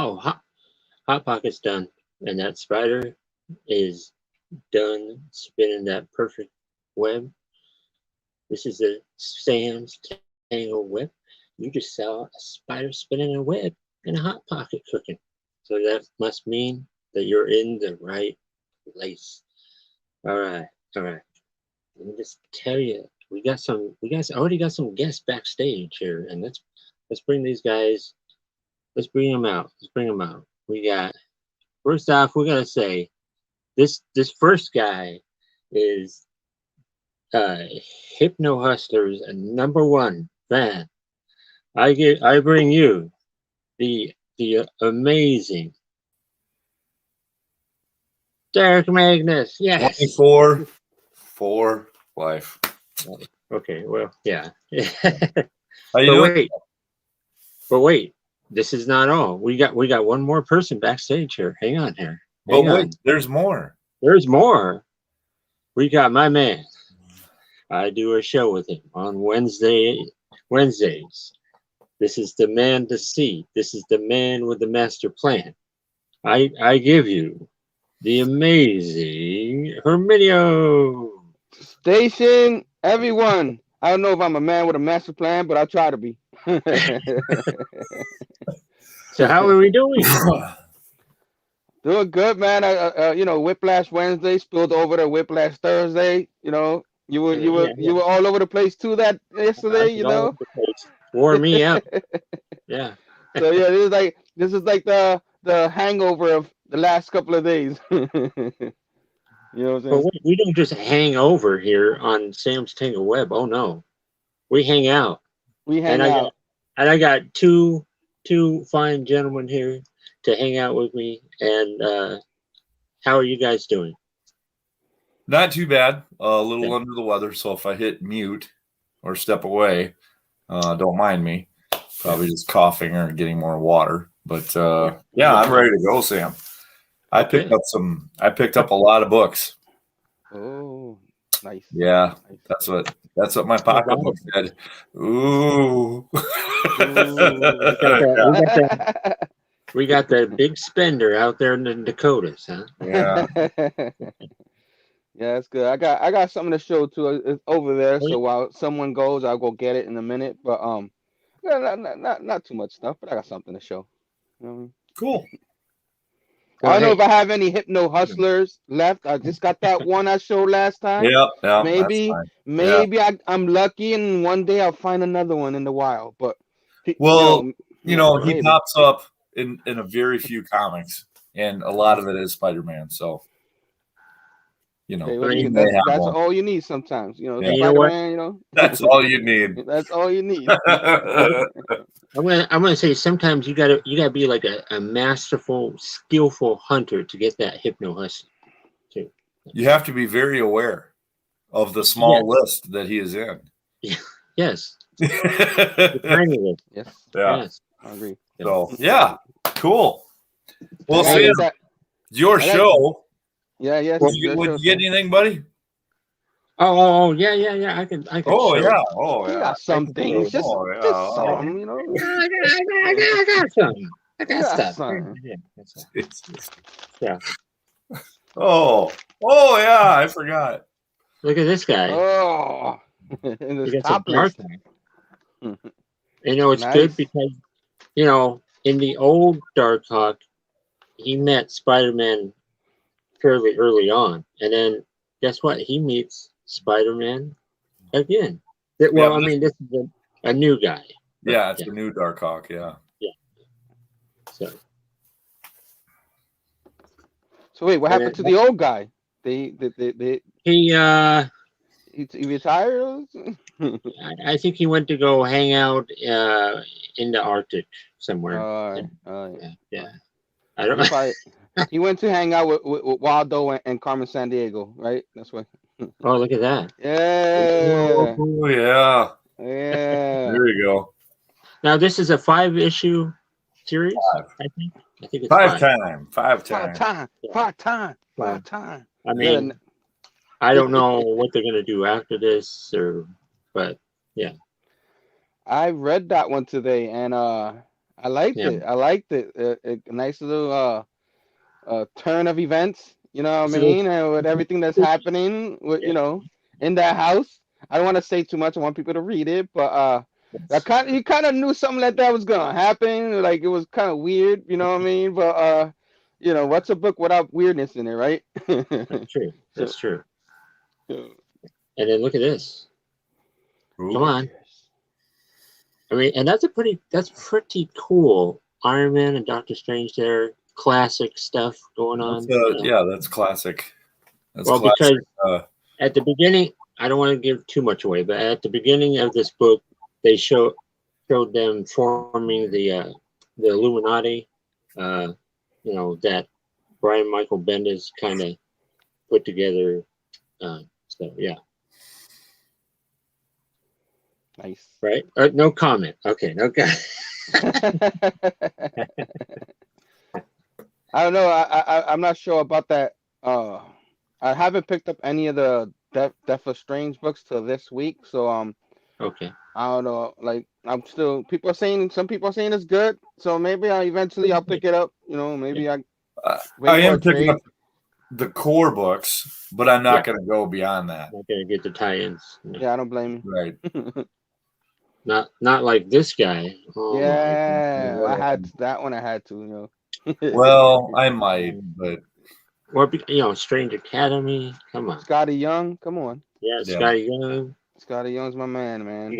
Oh, Hot Pocket's done, and that spider is done spinning that perfect web. This is a Sam's Tangle web. You just saw a spider spinning a web and a Hot Pocket cooking. So that must mean that you're in the right place. All right, all right. Let me just tell you, we guys already got some guests backstage here, and let's bring these guys. Let's bring them out. Let's bring them out. We got first off, we gotta say this first guy is Hypno Hustler's number one fan. I bring you the amazing Derek Magnus. Yes. 24 for life. Okay. Well, yeah. How you doing? But wait. This is not all. We got one more person backstage here. Hang on here. But wait, there's more. There's more. We got my man. I do a show with him on Wednesdays. This is the man to see. This is the man with the master plan. I give you the amazing Herminio. Station, everyone. I don't know if I'm a man with a master plan, but I try to be. So how are we doing? Doing good, man. Whiplash Wednesday spilled over to Whiplash Thursday. You were all over the place too that yesterday. Wore me out. Yeah. So yeah, this is like the hangover of the last couple of days. You know what I'm saying? But we don't just hang over here on Sam's Tangle Web. Oh no, we hang out. I got two fine gentlemen here to hang out with me. And how are you guys doing? Not too bad. A little under the weather. So if I hit mute or step away, don't mind me. Probably just coughing or getting more water. But yeah, I'm ready to go, Sam. I picked up a lot of books. Oh, nice. Yeah, that's what my pocketbook said. Ooh. We got the big spender out there in the Dakotas, huh? Yeah. Yeah, that's good. I got something to show too. It's over there. So while someone goes, I'll go get it in a minute. But not too much stuff. But I got something to show. You know what I mean? Cool. I don't know if I have any Hypno Hustlers left. I just got that one I showed last time. Yeah. Maybe I'm lucky, and one day I'll find another one in the wild. But he pops up in a very few comics, and a lot of it is Spider-Man. So that's all you need sometimes. Spider-Man. That's all you need. That's all you need. I'm gonna say sometimes you gotta be like a masterful, skillful hunter to get that Hypno Hustler too. You have to be very aware of the small list that he is in. Yes. The tiny list. Yes. Yeah. Yes. I agree. So cool. Well, Sam, your show. Yeah. Did you get anything, buddy? Oh yeah. I can. Oh yeah. You got some things. Just some. I got some. I got stuff. Yeah. Oh yeah. I forgot. Look at this guy. Oh. He gets a dark one. It's good because in the old Darkhawk, he met Spider-Man fairly early on, and then guess what? He meets Spider-Man again. This is a new guy. Yeah, it's a new Darkhawk. Yeah. So wait, what happened to the old guy? He retired. I think he went to go hang out in the Arctic somewhere. Yeah. I don't know. He went to hang out with Waldo and Carmen Sandiego, right? That's what. Oh, look at that. Yeah. Oh, yeah. Yeah. There you go. Now, this is a 5-issue series, I think it's five time. I mean, I don't know what they're going to do after this, but yeah. I read that one today, and I liked Yeah. it. I liked it. A nice little turn of events. You know what I It's a little, mean? And with everything that's happening, with yeah. in that house. I don't want to say too much. I want people to read it, but you kind of knew something like that was gonna happen. Like it was kind of weird. You know what I mean? But what's a book without weirdness in it, right? That's true. So, That's true. so, And then look at this. Come Ooh. on. I mean, and that's pretty cool. Iron Man and Doctor Strange there, classic stuff going That's, on. yeah, that's classic. That's Well, classic. because at the beginning, I don't want to give too much away, but at the beginning of this book, they showed them forming the Illuminati. That Brian Michael Bendis kind of put together. So yeah, nice. right. No comment. Okay, no comment. I don't know. I'm not sure about that. I haven't picked up any of the Death of Strange books till this week, so Okay. I don't know. Like I'm still some people are saying it's good, so maybe I'll pick it up. Maybe I wait I for a am picking trade. up the core books, but I'm Yeah. not going to go beyond that. Not gonna get the tie-ins. No. Yeah, I don't blame Right. you. Not like this guy. Oh Yeah, my I had that one. I had to. Well, I might, but Or Strange Academy. Come on. Scotty Young, come on. Yeah, yeah. Scotty Young. Scotty Young's my man.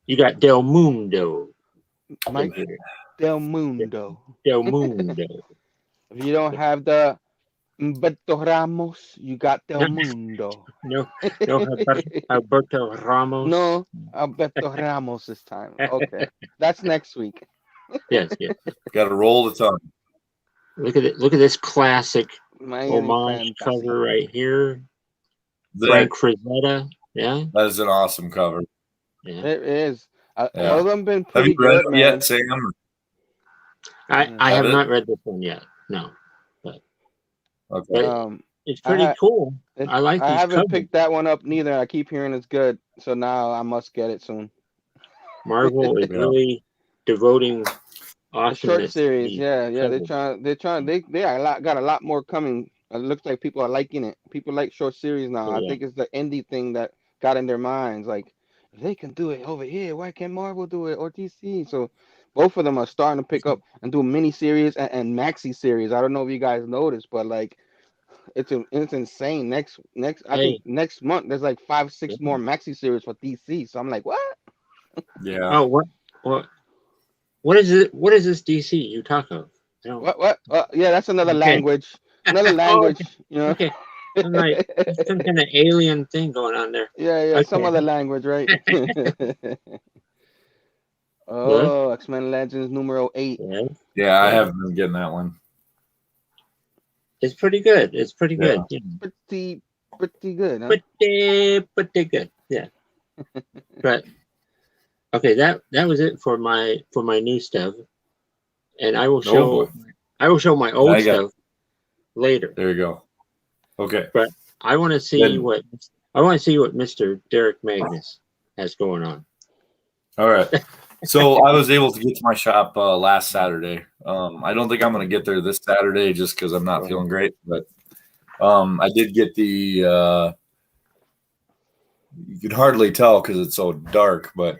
You got Del Mundo. Mike Del Mundo. Del Mundo. If you don't have the Beto Ramos, you got Del Mundo. No, Alberto Ramos. No, Alberto Ramos this time. Okay, that's next week. Yes. Got to roll the tongue. Look at it. Look at this classic Miami homage Fantasy. cover right here. Frank Frazetta. Yeah. That is an awesome cover. Yeah. It is. Yeah. All of them been Have pretty you read good, it man. yet, Sam? I have it? not read this one yet. No. Okay. But it's pretty cool. I like these haven't covers. picked that one up neither. I keep hearing it's good, so now I must get it soon. Marvel is really devoting awesomeness. Short series, to yeah. covers. They're trying. They got a lot more coming. It looks like people are liking it. People like short series now. Oh, I yeah. think it's the indie thing that got in their minds. Like, if they can do it over here, why can't Marvel do it or DC? So both of them are starting to pick up and do mini series and maxi series. I don't know if you guys noticed, but like it's insane. I think next month there's like 5-6 more maxi series for DC. So I'm like, what? Yeah. Oh, what is it? What is this DC you talk of? What? Yeah, that's another Okay. language. Another language. Okay. I'm like some kind of alien thing going on there. Yeah, Okay. some other language, right? Oh, X-Men Legends numero 8. Yeah, I haven't been getting that one. It's pretty good. It's pretty good. Yeah. Pretty good, huh? Pretty good. Yeah. But okay, that was it for my new stuff, and I will show my old stuff later. There you go. Okay. But I want to see what Mr. Derek Magnus has going on. All right. So I was able to get to my shop last Saturday. I don't think I'm going to get there this Saturday just because I'm not feeling great. But I did get the you can hardly tell because it's so dark, but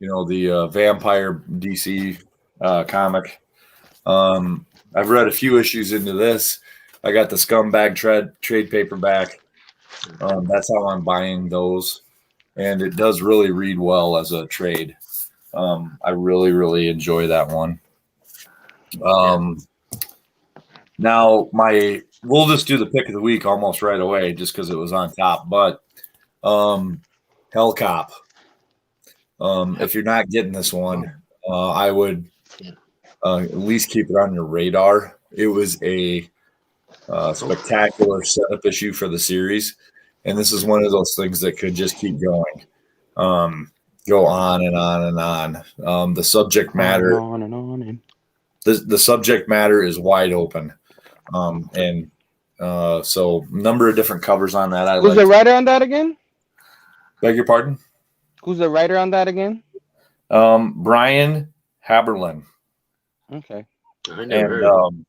the Vampire DC comic. I've read a few issues into this. I got the Scumbag trade paperback. That's how I'm buying those, and it does really read well as a trade. I really, really enjoy that one. Now we'll just do the pick of the week almost right away just because it was on top. But Hell Cop. If you're not getting this one, I would at least keep it on your radar. It was a spectacular setup issue for the series, and this is one of those things that could just keep going. Go on and on and on. The subject matter, on and on. The subject matter is wide open, and so number of different covers on that. Who's the writer on that again? Beg your pardon? Who's the writer on that again? Brian Haberlin. Okay. I never heard And of it.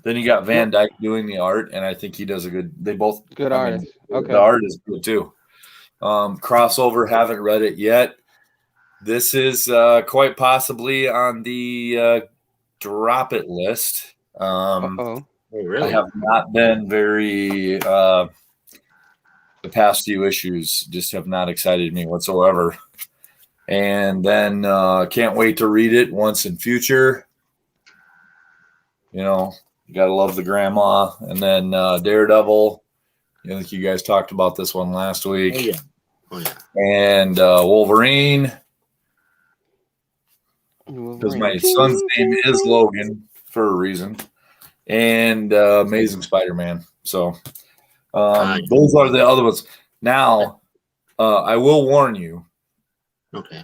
then you got Van Dyke doing the art, and I think he does a good. They both Good I mean, artist. Okay. the art is good too. Crossover, haven't read it yet. This is quite possibly on the drop it list. Uh-oh. Oh, I really? have not been very. The past few issues just have not excited me whatsoever. And then can't wait to read it once in future. You know, you gotta love the grandma. And then Daredevil. I think you guys talked about this one last week. Oh, yeah. Oh, yeah. And Wolverine, because my son's name is Logan for a reason. And Amazing Spider-Man. So those are the other ones. Now, I will warn you. Okay.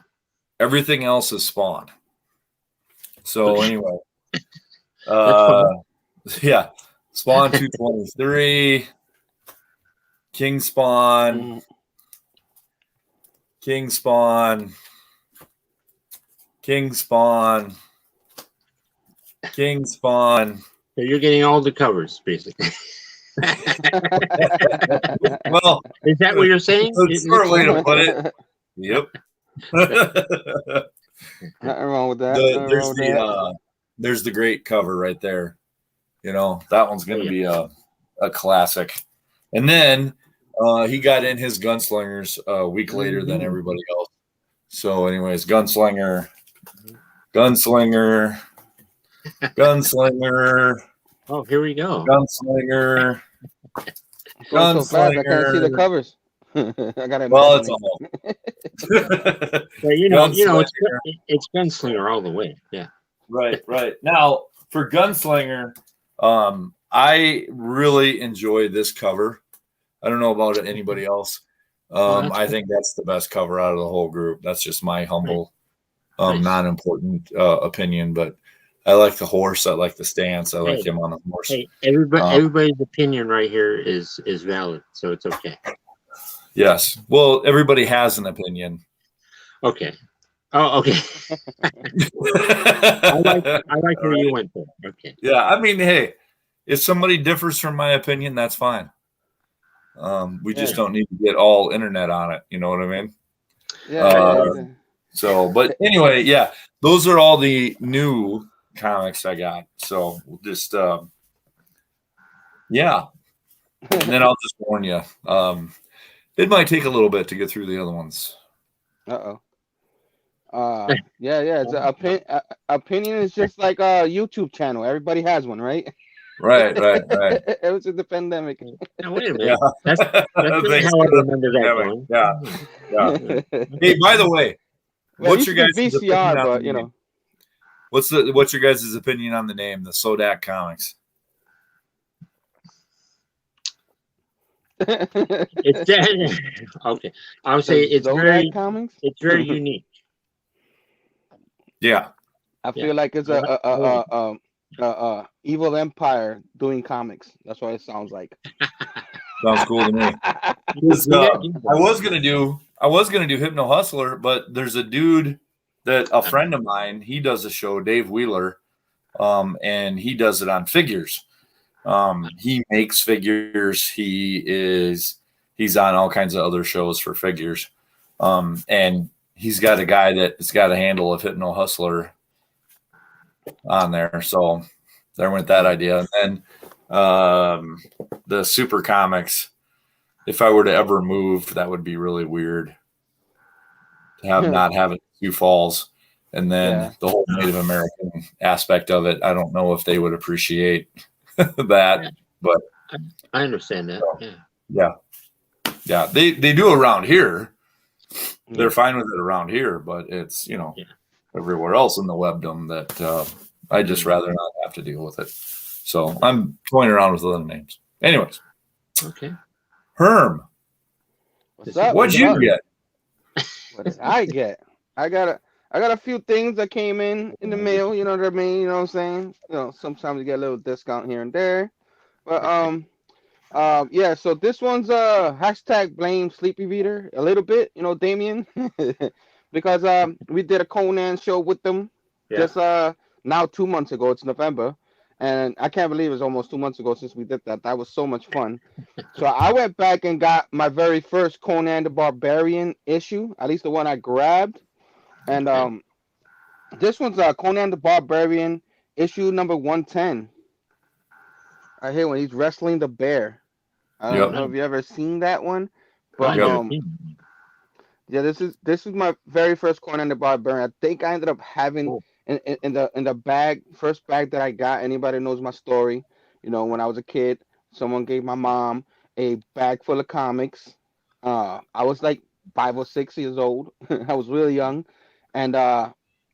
Everything else is Spawn. So anyway, yeah, Spawn 223, King Spawn, King Spawn, King Spawn, King Spawn. So you're getting all the covers, basically. Well, is that what you're saying? That's a short way to put it. Yep. Nothing wrong with that. There's the great cover right there. You know, that one's going to be a classic. And then he got in his Gunslingers a week later than everybody else. So, anyways, Gunslinger. Oh, here we go. Gunslinger. Going so fast, I can't see the covers. I gotta imagine. Well, it's all. Well, it's Gunslinger all the way. Yeah. Right. Now, for Gunslinger, I really enjoy this cover. I don't know about anybody else. I think that's the best cover out of the whole group. That's just my humble, non-important opinion. But I like the horse. I like the stance. I like him on the horse. Hey, everybody's opinion right here is valid, so it's okay. Yes. Well, everybody has an opinion. Okay. Oh, okay. I like where you went there. Okay. Yeah, I mean, hey, if somebody differs from my opinion, that's fine. We just don't need to get all internet on it. You know what I mean? Yeah. So, but anyway, yeah, those are all the new comics I got. So we'll just, yeah. And then I'll just warn you. It might take a little bit to get through the other ones. Yeah. It's opinion is just like a YouTube channel. Everybody has one, right? Right. It was in the pandemic. Now, wait a minute. Yeah. That's how I remember that one. Yeah. Hey, by the way, what's your guys' VCR? But you know, what's your guys' opinion on the name, the Sodak Comics? It's dead. Okay, I would say it's very comics. It's very unique. Yeah, I feel like it's a evil empire doing comics. That's what it sounds like. Sounds cool to me. I was gonna do Hypno Hustler, but there's a dude that a friend of mine, he does a show, Dave Wheeler, and he does it on figures. He makes figures. He's on all kinds of other shows for figures. And he's got a guy that's got a handle of Hypno Hustler on there. So there went that idea. And then the Super Comics, if I were to ever move, that would be really weird to not have it Sioux Falls. And then the whole Native American aspect of it, I don't know if they would appreciate that, but I understand that. Yeah. They do around here. They're fine with it around here, but it's everywhere else in the webdom that I just rather not have to deal with it. So I'm toying around with other names. Anyways, okay. Herm, what'd you get? What did I get? I got a few things that came in the mail. You know what I mean? You know what I'm saying? Sometimes you get a little discount here and there. But so this one's hashtag blame Sleepy Reader a little bit, Damien, because we did a Conan show with them just now 2 months ago. It's November, and I can't believe it's almost 2 months ago since we did that. That was so much fun. So I went back and got my very first Conan the Barbarian issue, at least the one I grabbed, and Okay. this one's Conan the Barbarian issue number 110. I hear when he's wrestling the bear. I don't Yep. know if you ever seen that one, I but Yep. never seen it. yeah, this is my very first Conan the Barbarian. I think I ended up having Cool. in the bag, first bag that I got. Anybody knows my story? When I was a kid, someone gave my mom a bag full of comics. I was like 5 or 6 years old. I was really young, and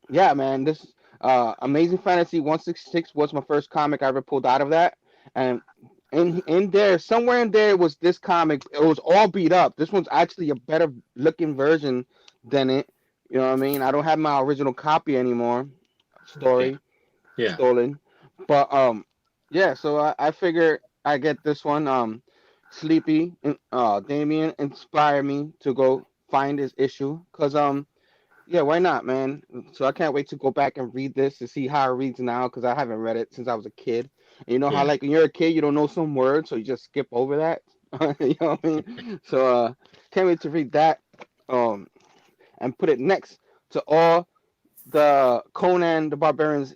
yeah, man, this Amazing Fantasy 166 was my first comic I ever pulled out of that, and in there, somewhere in there was this comic. It was all beat up. This one's actually a better looking version than it. You know what I mean? I don't have my original copy anymore. Okay. Story Yeah. stolen, but yeah. So I figured I get this one. Sleepy, Damien inspired me to go find this issue because yeah, why not, man? So I can't wait to go back and read this to see how it reads now because I haven't read it since I was a kid. And you know how Yeah. like when you're a kid you don't know some words, so you just skip over that. You know what I mean? So can't wait to read that. Um, and put it next to all the Conan the Barbarians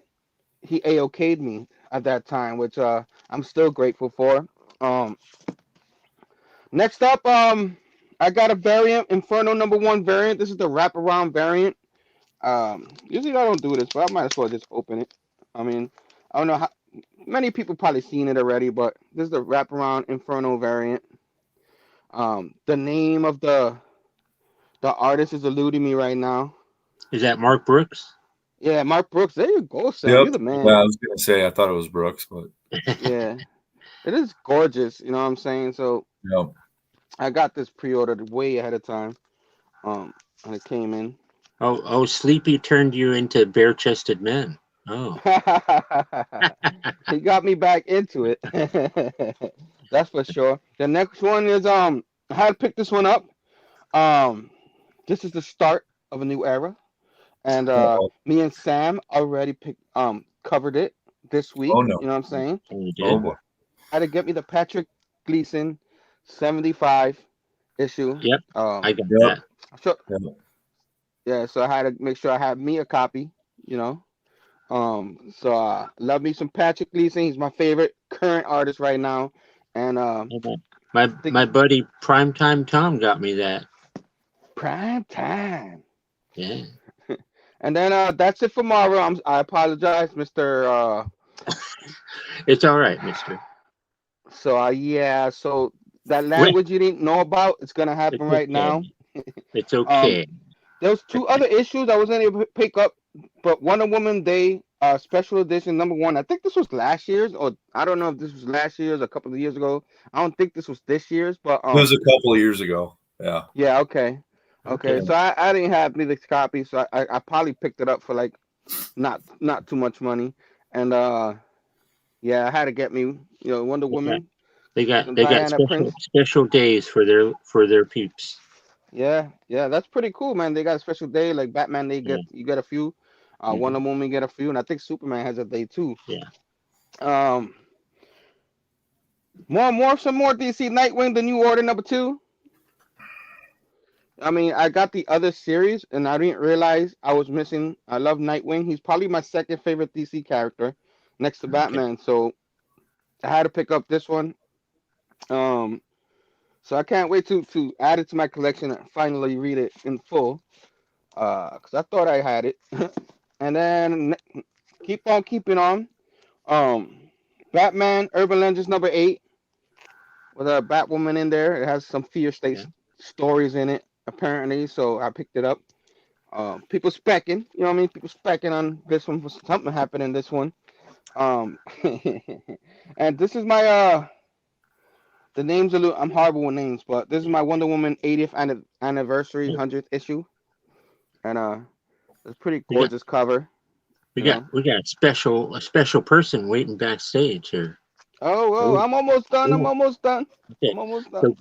he AOK'd me at that time, which I'm still grateful for. Um, next up, I got a variant, Inferno #1 variant. This is the wraparound variant. Usually I don't do this, but I might as well just open it. I mean, I don't know how many people probably seen it already, but this is the wraparound Inferno variant. The name of the artist is eluding me right now. Is that Mark Brooks? Yeah, Mark Brooks. There you go, Sam. Yep. You're the Yeah, man. I was gonna say I thought it was Brooks, but Yeah, it is gorgeous. You know what I'm saying? So yep. I got this pre-ordered way ahead of time. And it came in. Oh, Sleepy turned you into bare-chested men. Oh, He got me back into it. That's for sure. The next one is I had to pick this one up. Um this is the start of a new era. And Oh, me and Sam already covered it this oh week. no. You know what I'm saying? you Oh did? boy. Had to get me the Patrick Gleason 75 issue. Yep, I Um got Yep. that. so Yep. yeah, so I had to make sure I had me a copy, you know. So love me some Patrick Gleason. He's my favorite current artist right now. And Okay. My think my buddy Primetime Tom got me that. prime time. Yeah. And then that's it for Marvel. I apologize, Mr. It's all right, Mister. So yeah, so that Wait, language you didn't know about, it's gonna happen it's right okay. now. It's Um, okay. there was two other issues I wasn't able to pick up, but Wonder Woman Day special edition #1. I think this was last year's, or I don't know if this was last year's, a couple of years ago. I don't think this was this year's, but It was a couple of years ago. Yeah. yeah, okay, okay. Okay. So I didn't have neither copy, so I probably picked it up for like not too much money, and yeah, I had to get me Wonder They got Woman, they got Diana Prince. special days for their peeps. Yeah, that's pretty cool, man. They got a special day like Batman. Yeah. You get a few. Hmm. Wonder Woman get a few, and I think Superman has a day too. Yeah. Um, some more DC Nightwing, the New Order #2. I mean, I got the other series, and I didn't realize I was missing. I love Nightwing. He's probably my second favorite DC character, next to Okay. Batman. So I had to pick up this one. Um, so I can't wait to add it to my collection and finally read it in full. Cause I thought I had it, and then keep on keeping on. Um, Batman Urban Legends #8 with a Batwoman in there. It has some Fear State Yeah. stories in it apparently, so I picked it up. People specking, you know what I mean? People specking on this one for something happened in this one. Um, and this is my the names are I'm horrible with names, but this is my Wonder Woman 80th anniversary 100th issue, and it's a pretty We got gorgeous cover. we You got know. we got a special person waiting backstage here. Oh, Oh, I'm almost done. I'm oh, almost done. okay. I'm almost done.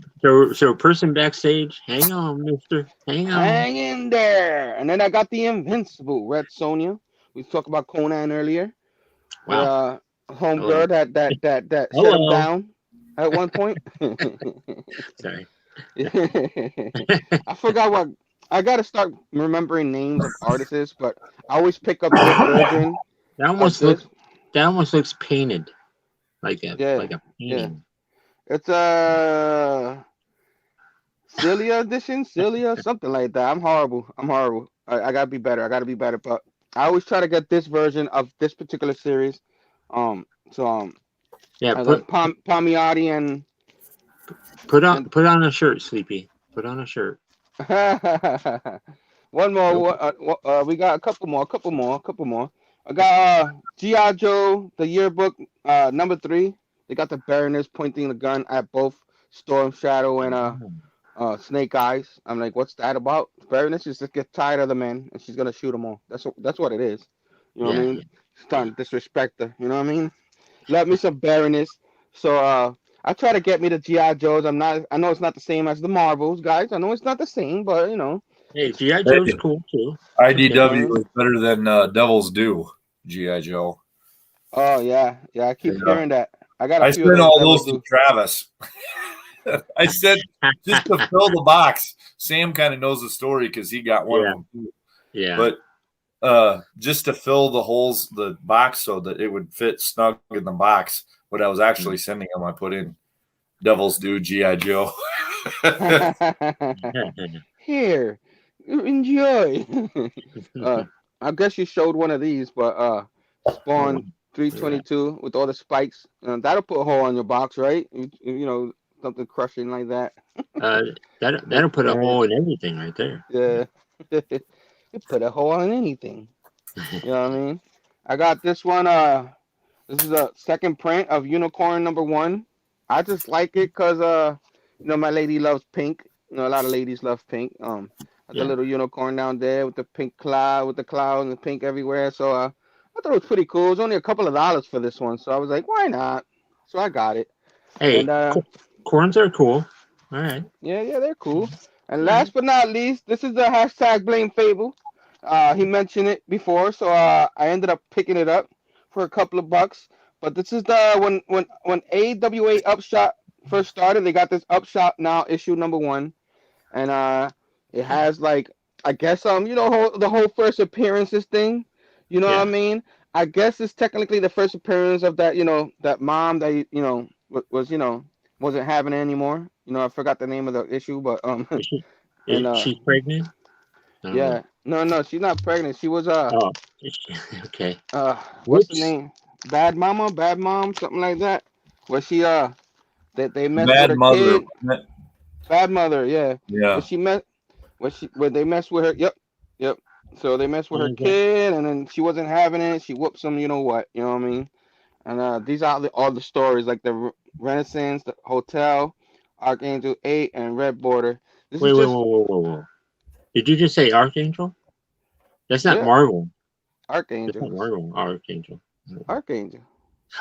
So person backstage, hang on, Mister, hang on. Hang in there. And then I got the Invincible Red Sonja. We talked about Conan earlier. Wow. Homegirl that shut him Hello. down at one point. Sorry. I forgot what. I gotta start remembering names of artists, but I always pick up this version That of almost this. looks. That almost looks painted, like a Yeah, yeah. painting. It's Celia edition, Celia, something like that. I'm horrible. I'm horrible. I gotta be better. I gotta be better. But I always try to get this version of this particular series. So Yeah. I like Palmiotti and Put on a shirt, Sleepy. Put on a shirt. one Nope. more. We got a couple more. I got G.I. Joe, the yearbook, number 3. They got the Baroness pointing the gun at both Storm Shadow and Snake Eyes. I'm like, what's that about? Baroness just gets tired of the men and she's gonna shoot them all. That's what it is. You know what I Yeah. mean? Starting to disrespect her. You know what I mean? Let me some Baroness. So I try to get me the GI Joes. I know it's not the same as the Marvels, guys. I know it's not the same, but you know. Hey, GI Joe's cool too. IDW Okay. was better than Devil's Due, G.I. Joe. Oh yeah, I keep Yeah. hearing that. I got a I few of sent those all Devils those to too. Travis. I said just to fill the box. Sam kind of knows the story because he got one of them too. Yeah. But just to fill the holes, the box, so that it would fit snug in the box. What I was actually sending him, I put in Devil's Due G.I. Joe. Here, enjoy. I guess you showed one of these, but Spawn 322 with all the spikes. That'll put a hole on your box, right? You know, something crushing like that. That'll put a hole in everything right there. Yeah. You put a hole on anything. You know what I mean? I got this one. This is a second print of Unicorn #1. I just like it because my lady loves pink. You know, a lot of ladies love pink. The little unicorn down there with the pink cloud, with the cloud and the pink everywhere. So I thought it was pretty cool. It was only a couple of dollars for this one, so I was like, why not? So I got it. Hey, And corns are cool. All right. yeah, they're cool. And last but not least, this is the hashtag Blame Fable. He mentioned it before, so I ended up picking it up for a couple of bucks. But this is the when AWA Upshot first started, they got this Upshot Now issue #1, and it has like I guess the whole first appearances thing. You know what I mean? I guess it's technically the first appearance of that that mom that was wasn't having it anymore. I forgot the name of the issue, but Is she pregnant? yeah, no, she's not pregnant. She was Oh, okay. what's the name? Bad mom, something like that. Where she they messed with Mad her Mother. kid. Bad mother, yeah. Yeah. When they messed with her. Yep. So they messed with her kid, and then she wasn't having it. She whoops them. You know what? You know what I mean? And these are all the stories, like the Renaissance, the Hotel, Archangel 8, and Red Border. Wait, whoa. Did you just say Archangel? That's not Marvel. Archangel. That's not Marvel. Archangel. Archangel.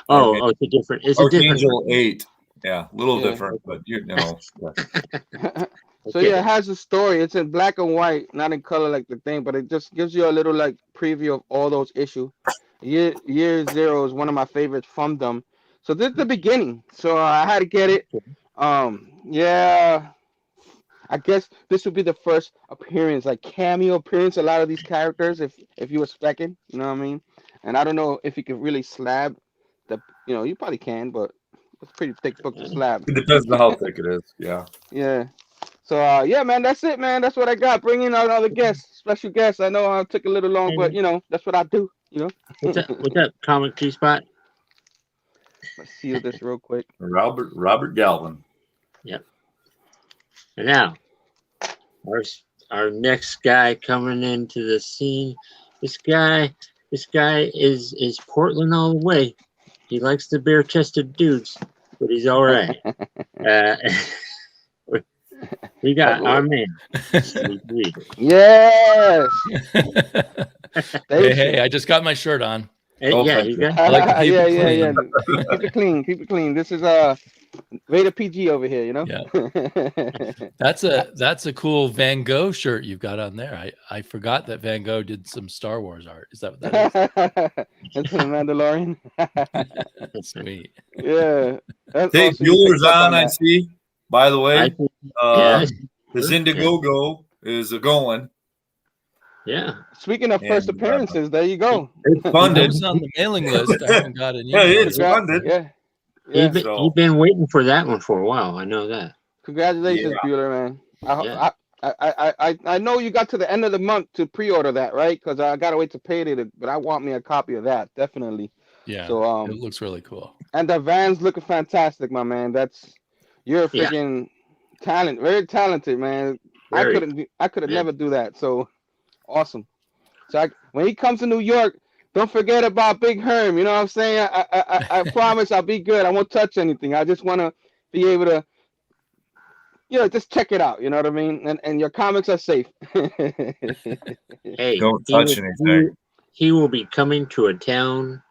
Oh, it's a different. It's Archangel a different. 8. Yeah, a little different, but you know. So yeah, it has a story. It's in black and white, not in color like the thing, but it just gives you a little like preview of all those issues. Year 0 is one of my favorites from them. So this is the beginning. So I had to get it. Yeah. I guess this would be the first appearance, like cameo appearance. A lot of these characters, if you were specking, you know what I mean. And I don't know if you can really slab the, you probably can, but it's a pretty thick book to slab. It depends on how thick it is. Yeah. Yeah. So yeah, man, that's it, man. That's what I got. Bring in another guest, special guest. I know I took a little long, but that's what I do. What's that comic G spot? Let's seal this real quick. Robert Galvin. Yep. And now, our next guy coming into the scene. This guy is Portland all the way. He likes the bare-chested dudes, but he's all right. We got our man. Yes. Hey, I just got my shirt on. Hey, yeah, you got. I like to keep it yeah. clean. Keep it clean. This is rated PG over here, you know. Yeah. That's a cool Van Gogh shirt you've got on there. I forgot that Van Gogh did some Star Wars art. Is that what that Into the Mandalorian. is? Sweet. Yeah, that's Hey, awesome. You Bueller's picked up on, I that. see. By the way, Yeah, his Indiegogo is a going. yeah. Speaking of first And, appearances, there you go. It's I funded. was on the mailing list. I haven't got an Yeah, email. it's funded. Yeah, He's been, So- he's been waiting for that one for a while. I know that. Congratulations, Yeah. Bueller, man. Yeah. I know you got to the end of the month to pre-order that, right? Because I gotta wait to payday, but I want me a copy of that, definitely. Yeah. So it looks really cool. and the van's looking fantastic, my man. You're a Yeah. freaking talent, very talented, man. Very. I could have Yeah. never do that. So awesome. So when he comes to New York, don't forget about Big Herm. You know what I'm saying? I promise I'll be good. I won't touch anything. I just want to be able to, just check it out. You know what I mean? And your comics are safe. Hey, Don't touch anything. He will be coming to a town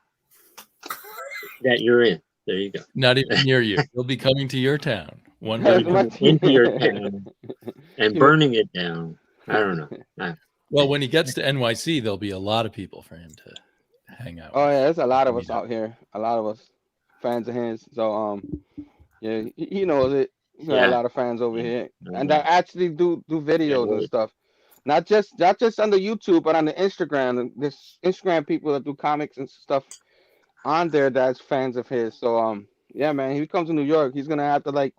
that you're in. There you go. Not even near you. He'll be coming to your town. One That's day. my Into your town and burning it down. I don't know. Well, when he gets to NYC, there'll be a lot of people for him to hang out. Oh with. yeah, there's a lot of us Yeah. out here. A lot of us fans of his. So yeah, he knows it. He's got Yeah. a lot of fans over here, I and know. that actually do videos and wait. stuff. Not just on the YouTube, but on the Instagram. There's Instagram people that do comics and stuff on there that's fans of his. So yeah, man, he comes to New York, he's gonna have to like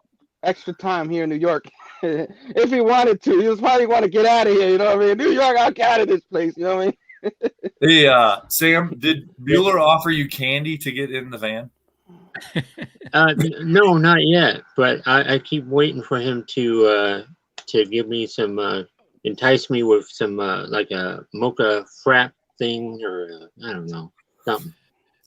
extra time here in New York if he wanted to. He was probably want to get out of here. You know what I mean? New York, I'll get out of this place. You know what I mean? Hey, Sam, did Bueller offer you candy to get in the van? No, not yet. But I keep waiting for him to give me some entice me with some like a mocha frap thing or I don't know something.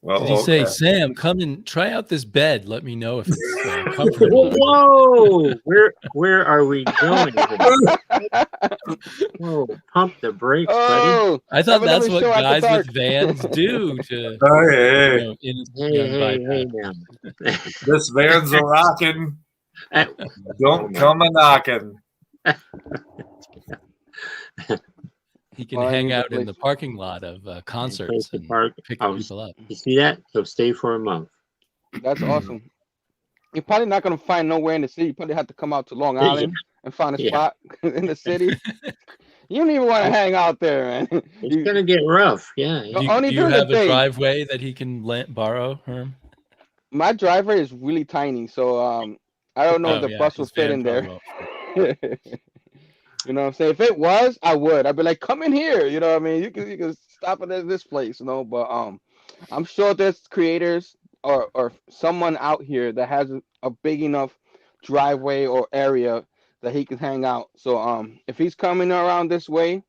Well, Did he okay. say, Sam, come and try out this bed? Let me know if it's comfortable. Whoa! Where are we going? Whoa! Pump the brakes, buddy. Oh, I thought have that's another what show after guys dark. with vans do to Hey, in his Hey, young hey, bypass. hey! Now, this van's a rocking. Oh, Don't my come a knocking. He can Oh, I hang need to out in play- the parking lot of concerts the and park. pick Oh, people up. You see that? He'll stay for a month. That's awesome. You're probably not gonna find nowhere in the city. You probably have to come out to Long Yeah. Island and find a Yeah. spot in the city. You don't even want to hang out there, man. It's You- gonna get rough. Yeah. No, Do only you during the have a day. driveway that he can borrow, Herm? My driveway is really tiny, so I don't know if Oh, the yeah, bus will his fit van in there. probably won't. You know what I'm saying? If it was, I would. I'd be like, come in here. You know what I mean? You can stop it at this place, you know. But I'm sure there's creators or someone out here that has a big enough driveway or area that he can hang out. So if he's coming around this way,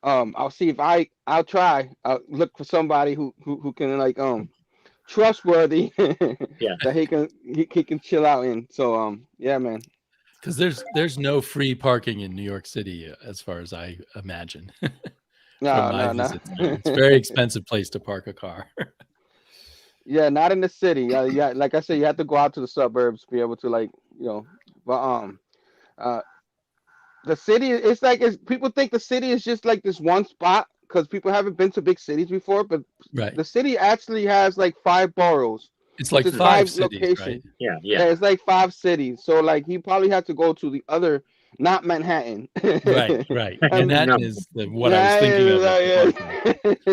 I'll see if I'll try. I'll look for somebody who can like trustworthy Yeah. that he can chill out in. So yeah, man. Because there's no free parking in New York City, as far as I imagine. From my visits there. It's a very expensive place to park a car. Yeah, not in the city. Yeah, like I said, you have to go out to the suburbs to be able to But the city, people think the city is just like this one spot because people haven't been to big cities before. But Right. the city actually has like 5 boroughs. It's like Which is 5 5 cities, locations. right? Yeah. Yeah, Yeah. it's like 5 cities. So like he probably had to go to the other, not Manhattan. Right. Manhattan No. is what I was thinking of. As the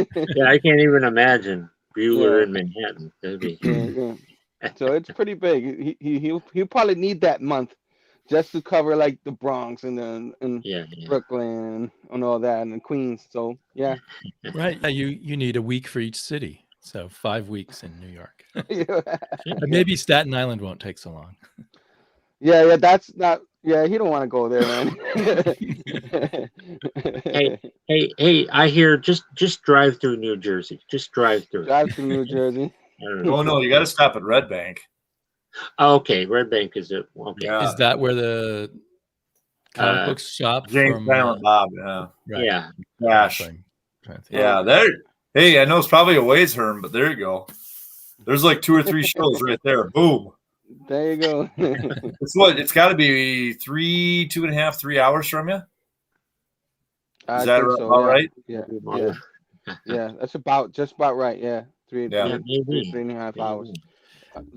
parking. Yeah. I can't even imagine Bueller Yeah. in Manhattan. That'd be. Yeah. So it's pretty big. He'll probably need that month just to cover like the Bronx and then Yeah. Brooklyn and all that and Queens. So yeah. Right. Yeah, you need a week for each city. So 5 weeks in New York. Yeah, Maybe Staten Island won't take so long. yeah, that's not. Yeah, he don't want to go there, man. Hey! I hear just drive through New Jersey. Just drive through. Drive to New Jersey. I don't know. Oh no, you got to stop at Red Bank. Oh, okay. Red Bank is it? Okay. Yeah. Is that where the comic books shop James from? Silent Bob. Yeah. Right. Yeah. Gosh. I'm trying to think. Yeah. There. Hey, I know it's probably a ways, Herm, but there you go. There's like 2 or 3 shows right there. Boom. There you go. It's what? It's got to be 2.5, 3 hours from you. I Is that think so. about Yeah. right? Yeah. Marvel. Yeah. Yeah. That's just about right. Yeah. Three, Yeah. Yeah, three, maybe. 3.5 hours. Maybe.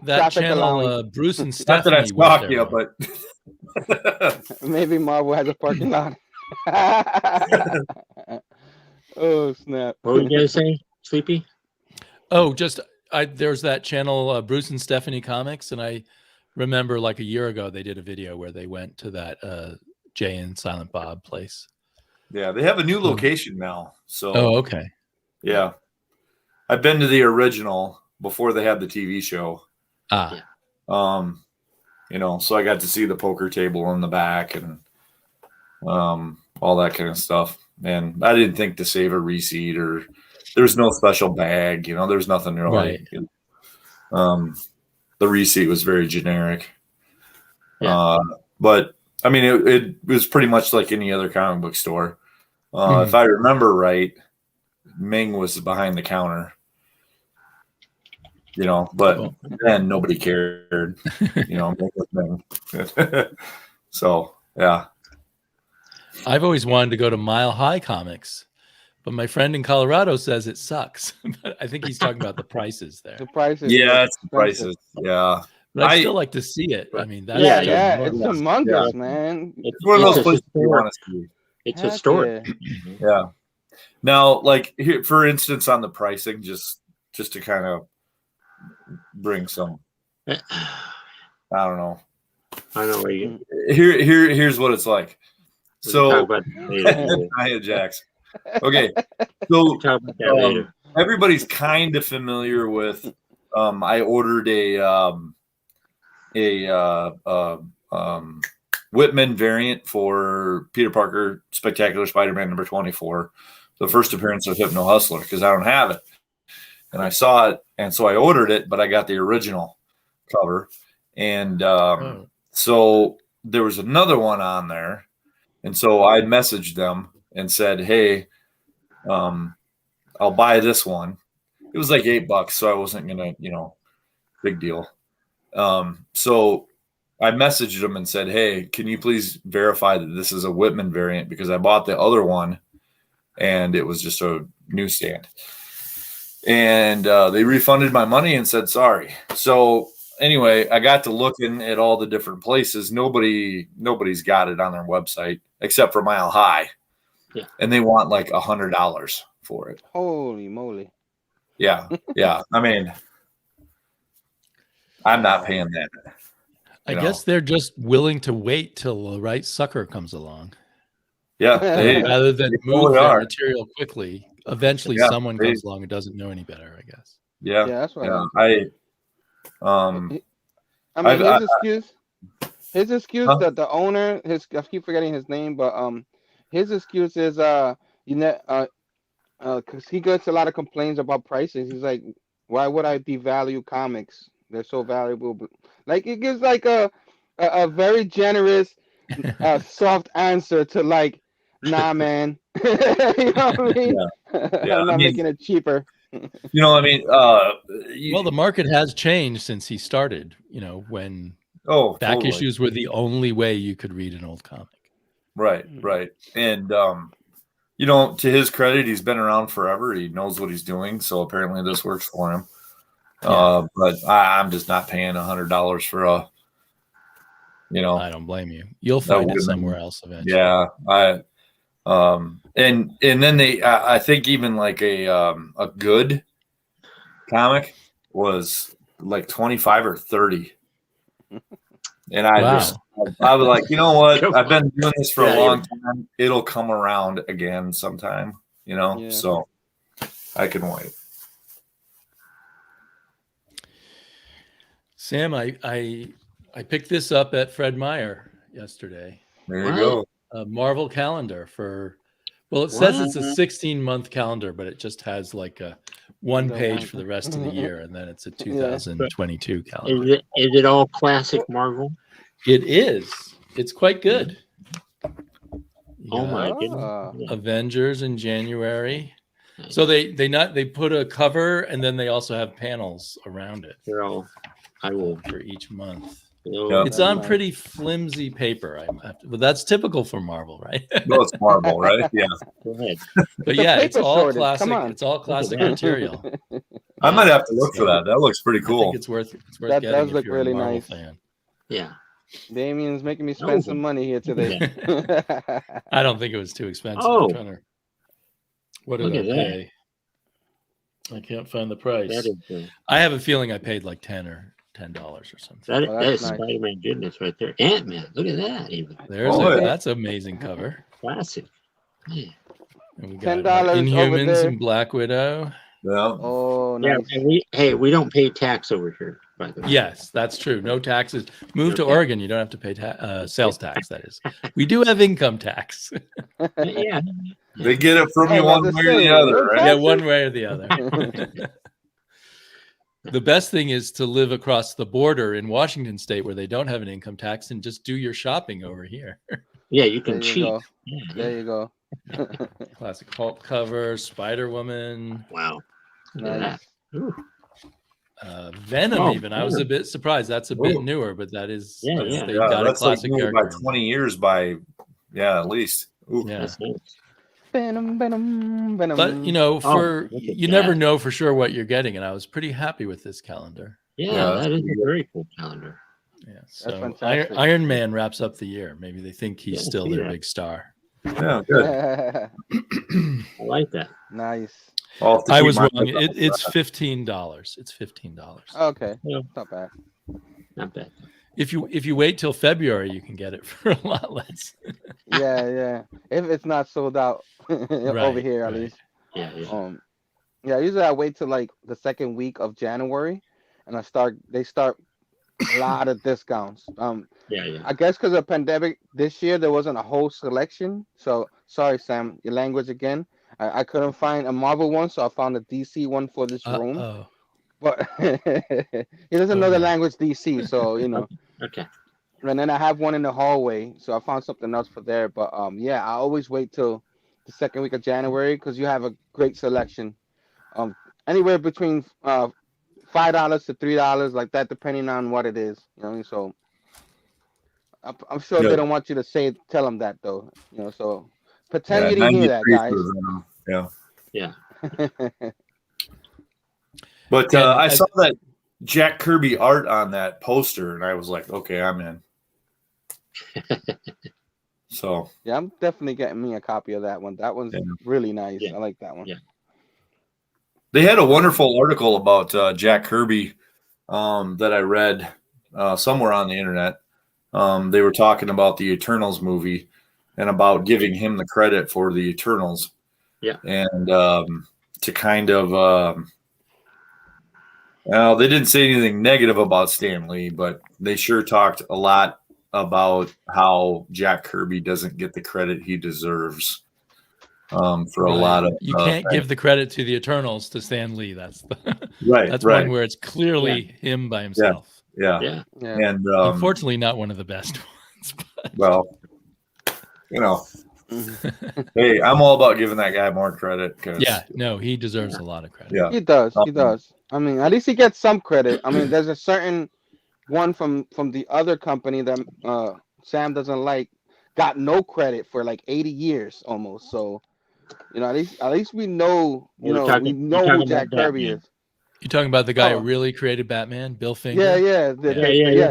That Traffic channel, allowing. Bruce and Not that I Stephanie went stalk there. you, once. but Maybe Marvel has a parking lot. Oh snap! What were you gonna say, Sleepy? Oh, there's that channel, Bruce and Stephanie Comics, and I remember like a year ago they did a video where they went to that Jay and Silent Bob place. yeah, they have a new location now. So Oh, okay. yeah, I've been to the original before they had the TV show. Ah, So I got to see the poker table in the back and all that kind of stuff. And I didn't think to save a receipt or there's no special bag. There's nothing really. Right. The receipt was very generic. Yeah. But I mean, it was pretty much like any other comic book store. If I remember right, Ming was behind the counter. But then nobody cared. Ming was Ming. So yeah. I've always wanted to go to Mile High Comics, but my friend in Colorado says it sucks. But I think he's talking about the prices there. The prices. Yeah, it's the prices. Yeah. But I'd still like to see it. I mean, that's Yeah, it's humongous, man. It's one of those places you want to see. It's historic. Yeah. Now, like here, for instance, on the pricing, just to kind of bring some, I don't know. I know where you. Here's what it's like. So, Hiya, Jax. Okay, so everybody's kind of familiar with. I ordered a Whitman variant for Peter Parker Spectacular Spider-Man number 24, the first appearance of Hypno Hustler, because I don't have it, and I saw it, and so I ordered it, but I got the original cover, and so there was another one on there. And so I messaged them and said, "Hey, I'll buy this one." It was like $8, so I wasn't gonna, big deal. So I messaged them and said, "Hey, can you please verify that this is a Whitman variant because I bought the other one and it was just a newsstand." And they refunded my money and said sorry. So anyway, I got to looking at all the different places. Nobody's got it on their website except for Mile High. Yeah. And they want like $100 for it. Holy moly. Yeah. Yeah. I mean, I'm not paying that. I guess they're just willing to wait till the right sucker comes along. Yeah. Rather than move their material quickly. Eventually someone comes along who doesn't know any better, I guess. Yeah, that's right. Yeah. His excuse that the owner, I keep forgetting his name, but his excuse is because he gets a lot of complaints about prices. He's like, why would I devalue comics? They're so valuable. But like it gives like a very generous soft answer to like, nah, man. You know what I mean? Yeah. I'm not making it cheaper. Well, the market has changed since he started, when back issues were the only way you could read an old comic. Right. And, to his credit, he's been around forever. He knows what he's doing. So apparently this works for him. Yeah. But I'm just not paying $100 for a, I don't blame you. You'll find it somewhere else eventually. Yeah. And then I think even like a good comic was like 25 or 30. And I was like, you know what? I've been doing this for a long time. It'll come around again sometime, so I can wait. Sam, I picked this up at Fred Meyer yesterday. There you go. A Marvel calendar it says it's a 16-month calendar, but it just has like a one page for the rest of the year, and then it's a 2022 calendar. Is it all classic Marvel? It is. It's quite good. Oh my goodness! Avengers in January. So they put a cover, and then they also have panels around it. They're all I will. for each month. Yeah. It's on pretty flimsy paper. But that's typical for Marvel, right? No, it's Marvel, right? Yeah. Go ahead. But It's a yeah, it's paper all shortage. classic. Come on. It's all classic that. material. I might have to look for that. That looks pretty I cool. think it's worth That getting does if look you're really a Marvel nice. fan. Yeah. Damien's making me spend some money here today. I don't think it was too expensive. Oh. I'm trying to. What did Look I at that. pay? I can't find the price. That is I have a feeling I paid like $10 or or something. that, Oh, that is that's nice. Spider-Man goodness right there. Ant-Man. Look at that. Even Oh, yeah. That's an amazing cover. classic. Man. And we got $10 over Inhumans there. and Black Widow. Yeah. Oh, Yeah, nice. and we don't pay tax over here, by the way. Yes, that's true. No taxes. Move to Okay. Oregon. You don't have to pay sales tax. That is. We do have income tax. Yeah. They get it from I you was one about way to or say, the other, no right? Yeah, taxes? one way or the other. The best thing is to live across the border in Washington State where they don't have an income tax and just do your shopping over here. Yeah, you There can you cheat. go. Yeah, There yeah. you go. Classic Hulk cover, Spider Woman, Wow. Look at Nice. that. Ooh. Venom. Oh, even I was a Venom. bit surprised. That's a bit Ooh. newer, but that is Yeah, that's- yeah. they Yeah, got a that's like classic moved by character. 20 years by, at least. Ooh. Yeah. That's nice. Venom, venom, venom. But you know, for look at you never that. know for sure what you're getting, and I was pretty happy with this calendar. Yeah, Yeah, that is pretty a good. very cool calendar. Yeah, so fantastic. Iron Man wraps up the year. Maybe they think he's Yeah, still see their that. big star. Yeah, good. I like that. Nice. I'll have to I keep was my wrong. eye out for It's that. $15. It's $15. Okay. Yeah. Not bad. Not bad. If you wait till February, you can get it for a lot less. Yeah. If it's not sold out over Right, here, at right. least. Yeah. Yeah. Usually I wait till like the second week of January, and they start a lot of discounts. Yeah. I guess because of pandemic this year, there wasn't a whole selection. So sorry, Sam, your language again. I couldn't find a Marvel one, so I found a DC one for this room. Oh, But he doesn't know the language DC, so you know. Okay. And then I have one in the hallway, so I found something else for there. But yeah, I always wait till the second week of January because you have a great selection. Anywhere between $5 to $3, like that, depending on what it is. You know, so I'm sure Yeah. they don't want you to tell them that though. You know, so pretend Yeah, you didn't hear that, 93 guys. for Venom. Yeah. Yeah. But And I saw that Jack Kirby art on that poster, and I was like, okay, I'm in. So Yeah, I'm definitely getting me a copy of that one. That one's really nice. Yeah. I like that one. Yeah. they had a wonderful article about Jack Kirby that I read somewhere on the internet. They were talking about the Eternals movie and about giving him the credit for the Eternals. Yeah. And to kind of they didn't say anything negative about Stan Lee, but they sure talked a lot about how Jack Kirby doesn't get the credit he deserves for a lot of. You can't give the credit to the Eternals to Stan Lee. That's right. That's right. one where it's clearly him by himself. Yeah. Yeah. And Unfortunately, not one of the best ones. But... well, you know, hey, I'm all about giving that guy more credit. Yeah, no, he deserves a lot of credit. Yeah. He does. He does. I mean, at least he gets some credit. I mean, there's a certain one from the other company that Sam doesn't like, got no credit for like 80 years almost. So, you know, at least we know, we know who Jack Kirby is. You talking about the guy who really created Batman, Bill Finger? Yeah,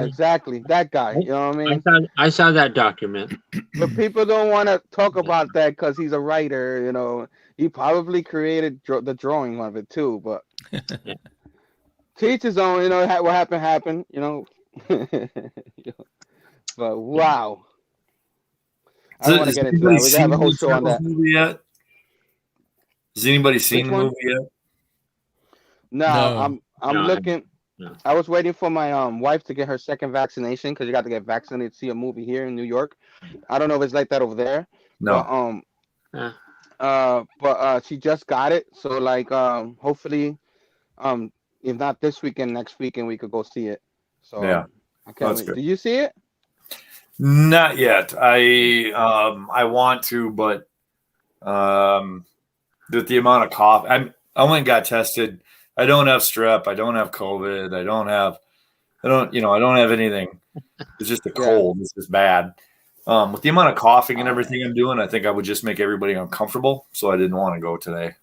exactly. That guy. You know what I mean? I saw that document. But people don't want to talk about that because he's a writer. You know, he probably created the drawing of it too. But to each his own. You know, what happened. You know. But wow. I don't want to get into that. We got have a whole show on that. Yet? Has anybody seen the movie yet? No. I'm looking. No. I was waiting for my wife to get her second vaccination because you got to get vaccinated to see a movie here in New York. I don't know if it's like that over there. No. But she just got it, so like hopefully, if not this weekend, next weekend we could go see it. So yeah, I can't wait. Did you see it? Not yet. I want to, but with the amount of cough, I only got tested. I don't have strep. I don't have COVID. I don't have I don't have anything. It's just a cold. It's just bad. With the amount of coughing and everything I'm doing, I think I would just make everybody uncomfortable. So I didn't want to go today.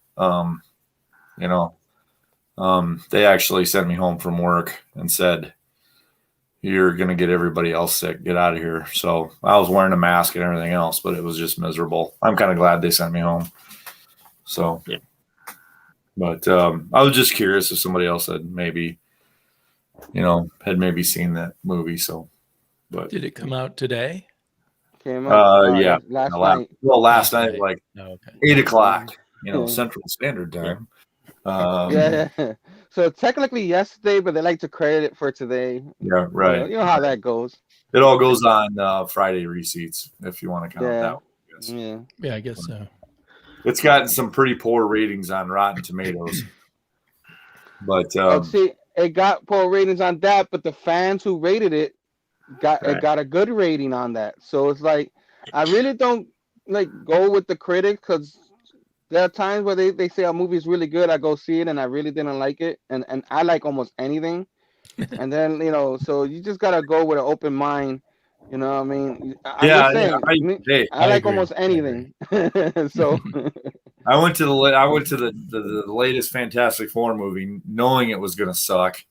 They actually sent me home from work and said, "You're going to get everybody else sick. Get out of here." So I was wearing a mask and everything else, but it was just miserable. I'm kind of glad they sent me home. So, yeah. But I was just curious if somebody else had maybe seen that movie. So, but Did it come out today? Came out yeah, last night. Well, last night, like 8:00, Central Standard Time. Yeah. So technically yesterday, but they like to credit it for today. Yeah, right. You know how that goes. It all goes on Friday receipts, if you want to count that one. Yeah, I guess so. It's gotten some pretty poor ratings on Rotten Tomatoes. But see, it got poor ratings on that, but the fans who rated it got a good rating on that. So it's like I really don't go with the critics because there are times where they say a movie is really good. I go see it and I really didn't like it, and I like almost anything. And then so you just gotta go with an open mind. You know what I mean? I'm just saying. I like almost anything. So I went to the latest Fantastic Four movie, knowing it was gonna suck.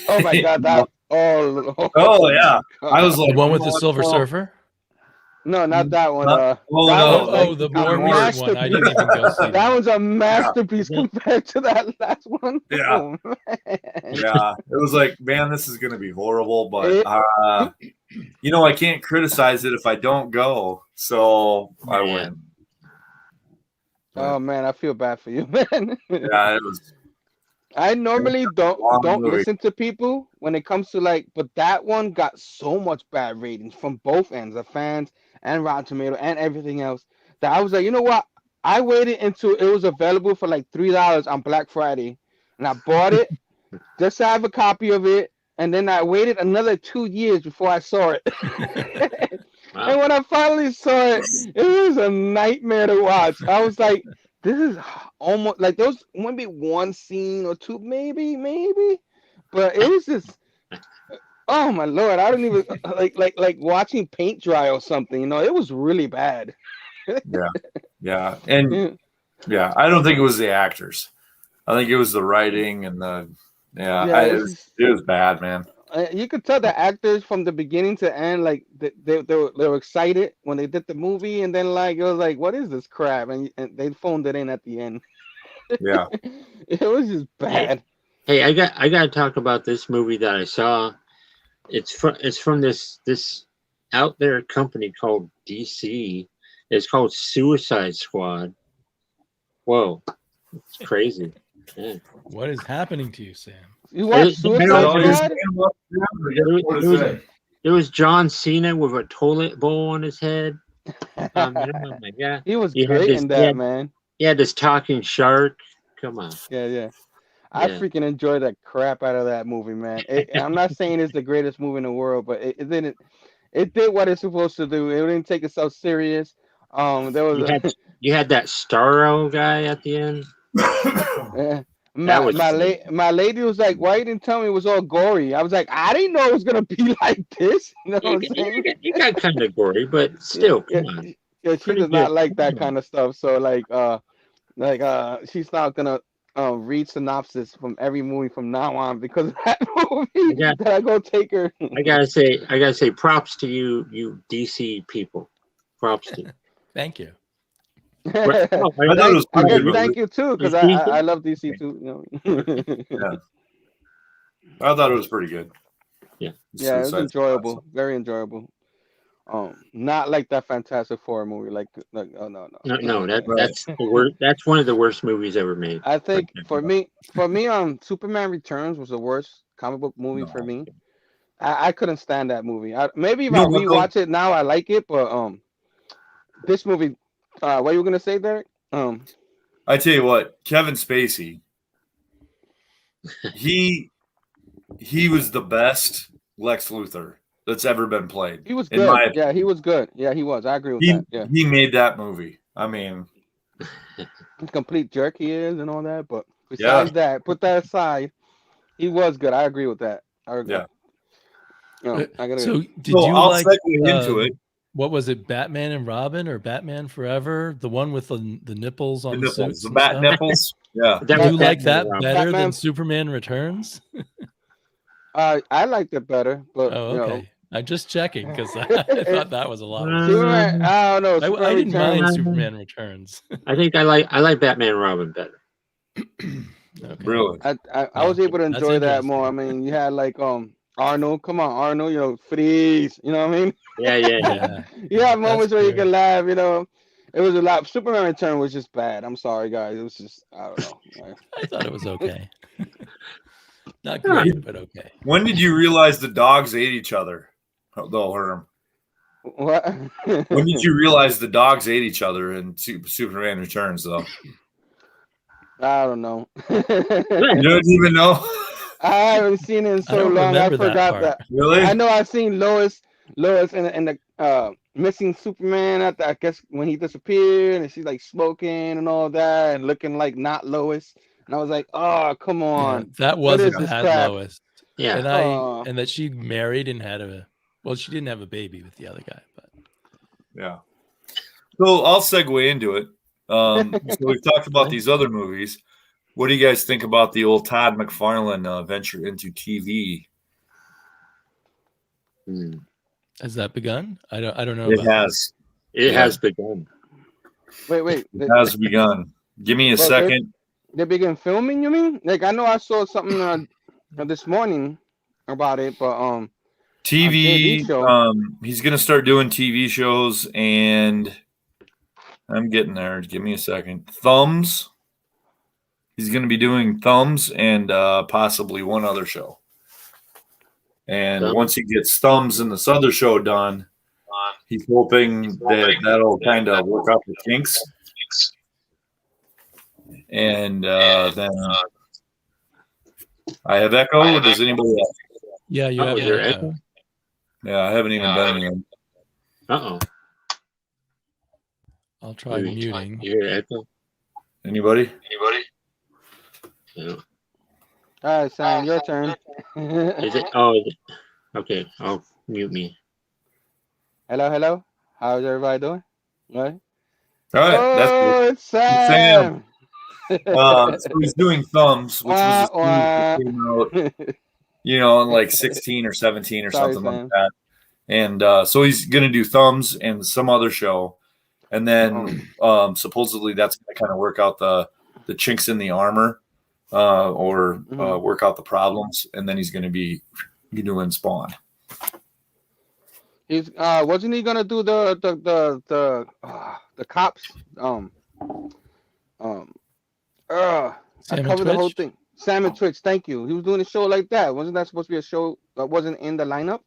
Oh my god! Oh yeah! I was like the one with the Silver Surfer. No, not that one. The more weird one. I didn't even go see that. One's a masterpiece compared to that last one. Yeah, yeah. It was like, man, this is gonna be horrible. But I can't criticize it if I don't go. So I went. Oh man, I feel bad for you, man. Yeah, it was. I normally don't listen to people when it comes to but that one got so much bad ratings from both ends, the fans and Rotten Tomato and everything else, that I was like, you know what? I waited until it was available for like $3 on Black Friday, and I bought it just to have a copy of it, and then I waited another 2 years before I saw it. Wow. And when I finally saw it, it was a nightmare to watch. I was like, this is almost like there was maybe one scene or two, maybe, but it was just, oh my Lord, I don't even like watching paint dry or something. It was really bad. Yeah, and I don't think it was the actors. I think it was the writing and it was bad, man. You could tell the actors from the beginning to end, like they were excited when they did the movie, and then it was like, what is this crap? And they phoned it in at the end. Yeah, it was just bad. Hey, I got to talk about this movie that I saw. It's from this out there company called DC. It's called Suicide Squad. Whoa, it's crazy. Yeah. What is happening to you, Sam? You watched Suicide Squad? There was John Cena with a toilet bowl on his head. Oh my God. He was great in that, man. Yeah, this talking shark. Come on. Yeah. I freaking enjoyed the crap out of that movie, man. I'm not saying it's the greatest movie in the world, but it didn't. It did what it's supposed to do. It didn't take itself serious. There was you had that Starro guy at the end. My lady was like, "Why you didn't tell me it was all gory?" I was like, "I didn't know it was gonna be like this." You know what I'm saying? You got kind of gory, but still, come on. Yeah, she does not like that kind of stuff. So she's not gonna read synopsis from every movie from now on because of that movie. That I go take her. I gotta say, props to you DC people. Props to you. Thank you. I thought it was pretty good. Thank you too, because I love DC too. Yeah, I thought it was pretty good. Yeah, it was enjoyable, very enjoyable. Not like that Fantastic Four movie. No. That's the worst. That's one of the worst movies ever made. I think for me, Superman Returns was the worst comic book movie for me. I couldn't stand that movie. Maybe if I rewatch it now, I like it, but this movie. What you were gonna say, Derek? I tell you what, Kevin Spacey. He was the best Lex Luthor that's ever been played. He was good. Yeah, he was good. Yeah, he was. I agree with that. Yeah, he made that movie. I mean, complete jerk he is and all that. But besides that, put that aside, he was good. I agree with that. Yeah. I gotta. So did So you I'll like segue into it. what was it, Batman and Robin or Batman Forever? The one with the nipples on The the nipples, suits the and bat stuff? nipples. Yeah. That Did was you like Batman that and Robin. better Batman- than Superman Returns? I liked it better, but Oh, you know, okay. I'm just checking because I thought that was a lot worse. Superman. I don't know. Superman I didn't mind Returns. Superman Returns. I think I like Batman and Robin better. Okay. Really. I was able to That's enjoy that more. I interesting. mean, you had like Arnold. Come on, Arnold. You know, freeze. You know what I mean? Yeah, yeah, yeah. Yeah. You have that's moments where you true. can laugh. You know, it was a lot. Superman Return was just bad. I'm sorry, guys. It was just I don't know. I thought it was okay. Not great, but okay. When did you realize the dogs ate each other? Though, Herm. What? When did you realize the dogs ate each other in Superman Returns, though? I don't know. You don't even know? I haven't seen it in I so don't long. I remember that forgot part. that. Really? I know I've seen Lois and the missing Superman at the, I guess when he disappeared and she's like smoking and all that and looking like not Lois. And I was like, oh, come Yeah, on. that What was is a this bad crap? Lois. Yeah. And that she married and had she didn't have a baby with the other guy, but Yeah. So I'll segue into it. So we've talked about these other movies. What do you guys think about the old Todd McFarlane venture into TV? has that begun? I don't know. It about has. It Yeah. has begun. Wait. It has begun. Give me a Well, second. They begin filming, you mean? Like I know I saw something this morning about it, but TV. TV show. He's gonna start doing TV shows, and I'm getting there. Give me a second. Thumbs. He's gonna be doing Thumbs and possibly one other show. And Thumbs? once he gets Thumbs and this other show done, he's hoping that that'll kind of work out the kinks. And then I have echo. Does anybody else? Yeah, you have your echo. echo? Yeah, I haven't even done anything. Uh-oh. I'll try muting. You hear echo? Anybody? Yeah. All right, Sam, your turn. Is it? Oh, is it? Okay. I'll mute me. Hello. How's everybody doing? Right? All right, that's good. It's Sam. So he's doing Thumbs, which was a series that came out, in like 16 or 17 or Sorry, something Sam. like that. And so he's going to do Thumbs and some other show. And then supposedly that's going to kind of work out the chinks in the armor or work out the problems. And then he's going to be doing Spawn. He's wasn't he gonna do the cops I Sam and covered the whole Twitch? thing. Sam and Twitch, thank you. He was doing a show like that. Wasn't that supposed to be a show that wasn't in the lineup?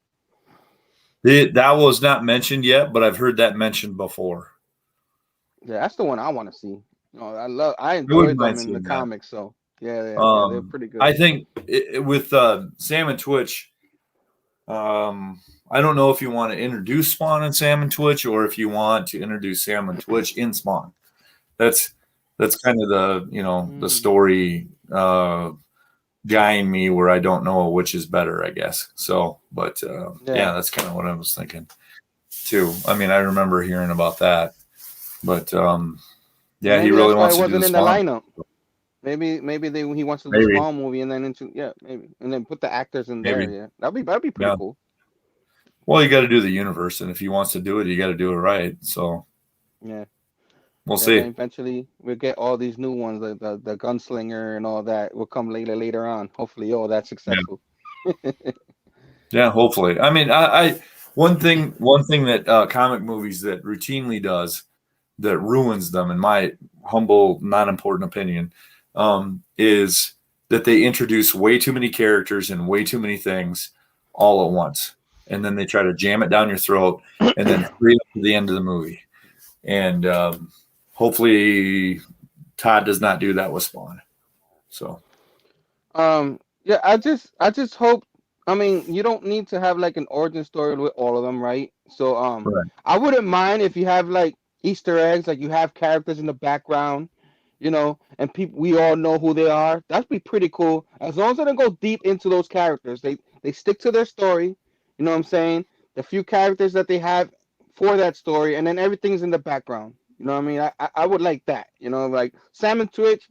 That was not mentioned yet, but I've heard that mentioned before. Yeah, that's the one I want to see. I enjoyed them in the comics, so yeah, they're pretty good. I think with Sam and Twitch, I don't know if you want to introduce Spawn and Sam and Twitch or if you want to introduce Sam and Twitch in Spawn. That's kind of the story guy in me where I don't know which is better, I guess. So, but yeah, that's kind of what I was thinking too. I mean, I remember hearing about that, but yeah, he really wants to do the in Spawn. the lineup. Maybe he wants to do the Spawn movie and then maybe and then put the actors in there. Yeah, that'd be pretty cool. Well, you got to do the universe, and if he wants to do it, you got to do it right. So yeah, we'll see. Eventually, we'll get all these new ones, the gunslinger and all that will come later on. Hopefully, all that's successful. Yeah, hopefully. I mean, I one thing that comic movies that routinely does that ruins them, in my humble, not important opinion, is that they introduce way too many characters and way too many things all at once. And then they try to jam it down your throat and then hurry up to the end of the movie. And hopefully Todd does not do that with Spawn. So yeah, I just hope, I mean, you don't need to have like an origin story with all of them, right? So right. I wouldn't mind if you have like Easter eggs, like you have characters in the background, and people, we all know who they are. That'd be pretty cool. As long as they don't go deep into those characters, They stick to their story. You know what I'm saying? The few characters that they have for that story, and then everything's in the background. You know what I mean? I would like that. You know, like Sam and Twitch,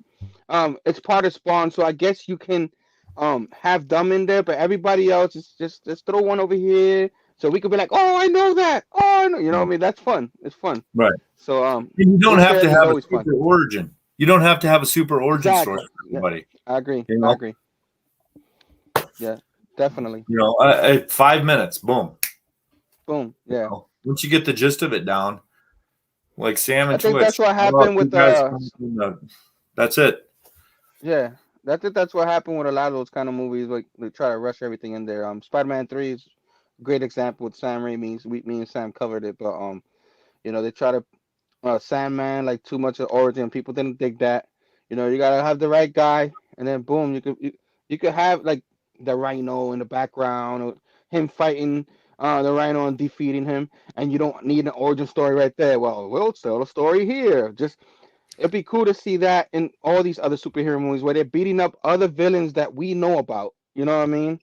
it's part of Spawn, so I guess you can have them in there, but everybody else is just throw one over here, so we could be like, oh, I know that. Oh, I know. You know what I mean? That's fun. It's fun. Right. So And you don't this have to fairly is have a always fun. super origin. You don't have to have a super origin Exactly. story for everybody. I agree. You know? I agree. Yeah, definitely. You know, 5 minutes, boom. Boom. Yeah. You know, once you get the gist of it down, like Sam and I think Twitch, that's what happened with that's it. yeah. I think that's what happened with a lot of those kind of movies. Like they try to rush everything in there. Spider-Man 3 is a great example with Sam Raimi. Me and Sam covered it, but you know, they try to Sandman like too much of origin. People didn't dig that. You know, you gotta have the right guy, and then boom, you could have like the Rhino in the background, or him fighting the Rhino and defeating him, and you don't need an origin story right there. Well, we'll tell a story here. Just it'd be cool to see that in all these other superhero movies where they're beating up other villains that we know about. You know what I mean?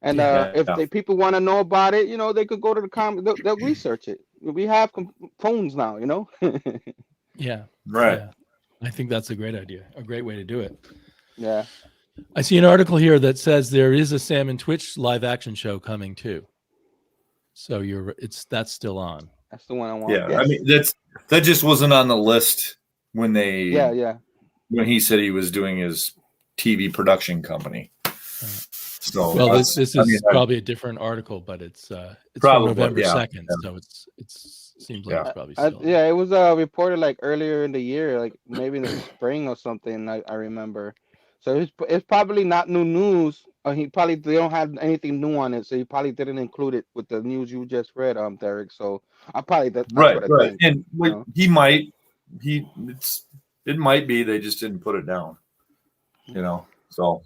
And if people want to know about it, you know, they could go to the they'll research it. We have phones now, you know. Yeah. Right. Yeah. I think that's a great idea. A great way to do it. Yeah. I see an article here that says there is a Sam and Twitch live action show coming too. So that's still on. That's the one I want. Yeah. Yes. I mean, that just wasn't on the list when when he said he was doing his TV production company. So well, this is probably a different article, but it's probably from November 2nd, so it seems like it's probably still. It was reported like earlier in the year, like maybe in the spring or something. I remember. So it's probably not new news. They don't have anything new on it, so he probably didn't include it with the news you just read, Derek. So that's right. what I think. And he might it might be they just didn't put it down, you know. So,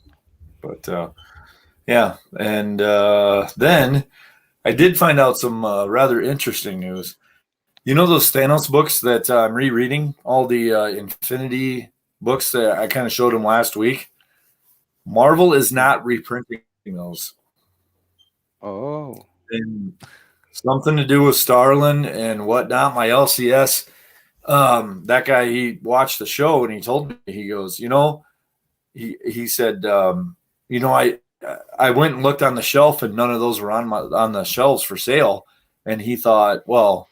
but yeah, and then I did find out some rather interesting news. You know those Thanos books that I'm rereading, all the Infinity books that I kind of showed him last week? Marvel is not reprinting those. Oh. And something to do with Starlin and whatnot. My LCS, that guy, he watched the show and he told me, he goes, you know, he said, you know, I went and looked on the shelf and none of those were on the shelves for sale. And he thought, well,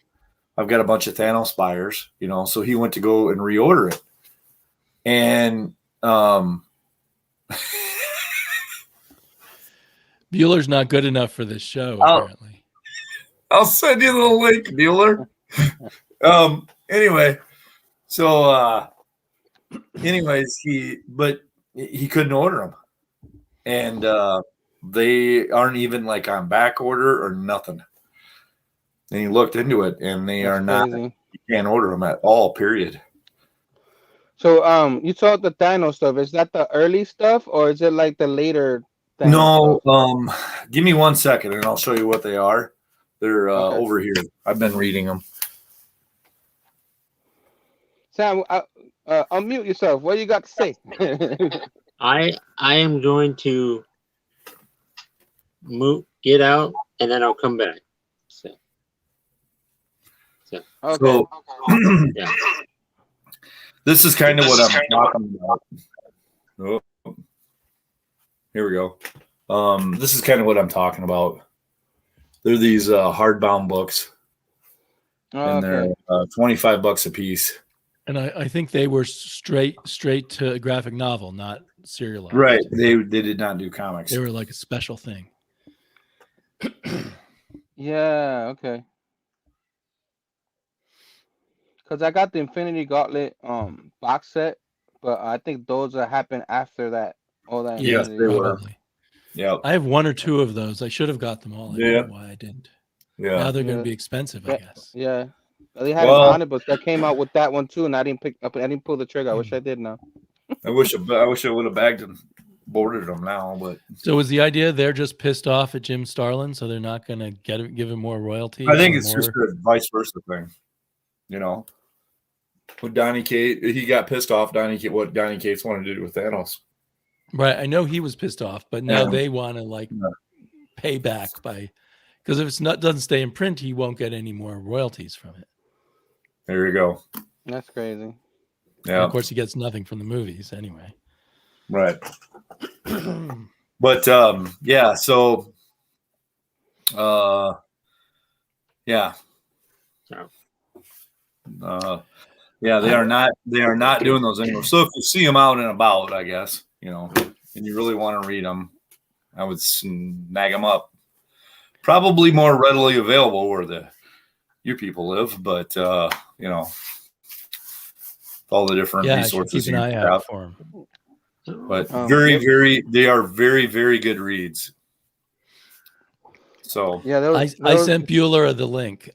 I've got a bunch of Thanos buyers, you know, so he went to go and reorder it. And Bueller's not good enough for this show, apparently. I'll send you the link, Bueller. Anyway, so anyways, he couldn't order them. And they aren't even like on back order or nothing. And he looked into it, and they are not. You can't order them at all. Period. So you saw the Thanos stuff. Is that the early stuff, or is it like the later? Thanos stuff? Give me 1 second, and I'll show you what they are. They're over here. I've been reading them. Sam, unmute yourself. What do you got to say? I am going to get out, and then I'll come back. Okay. Yeah. This is kind of what I'm talking about. Oh, here we go. This is kind of what I'm talking about. They're these hardbound books, and they're $25 a piece. And I think they were straight to a graphic novel, not serialized. Right. They did not do comics. They were like a special thing. Yeah. Okay. Because I got the Infinity Gauntlet box set, but I think those happen after that. All that. Yes, they were. Yeah. I have one or two of those. I should have got them all. I don't know why I didn't. Yeah. Now they're going to be expensive, I guess. Yeah. They had on it, but that came out with that one too, and I didn't pick up. I didn't pull the trigger. I wish I did now. I wish I would have bagged and boarded them now, but. So was the idea they're just pissed off at Jim Starlin, so they're not going to give him more royalty? I think it's just a vice versa thing, you know. With Donny Cates, he got pissed off. What Donny Cates wanted to do with Thanos. Right, I know he was pissed off, but now they want to payback by, because if it's not doesn't stay in print, he won't get any more royalties from it. There you go. That's crazy. And Yeah. of course, he gets nothing from the movies anyway. Right. But yeah, so yeah. Yeah, they are not doing those anymore. So if you see them out and about, I guess, and you really want to read them, I would snag them up. Probably more readily available where you people live, but all the different Yeah, I should resources keep an eye out for them. But they are very, very good reads. So yeah, I sent Bueller the link.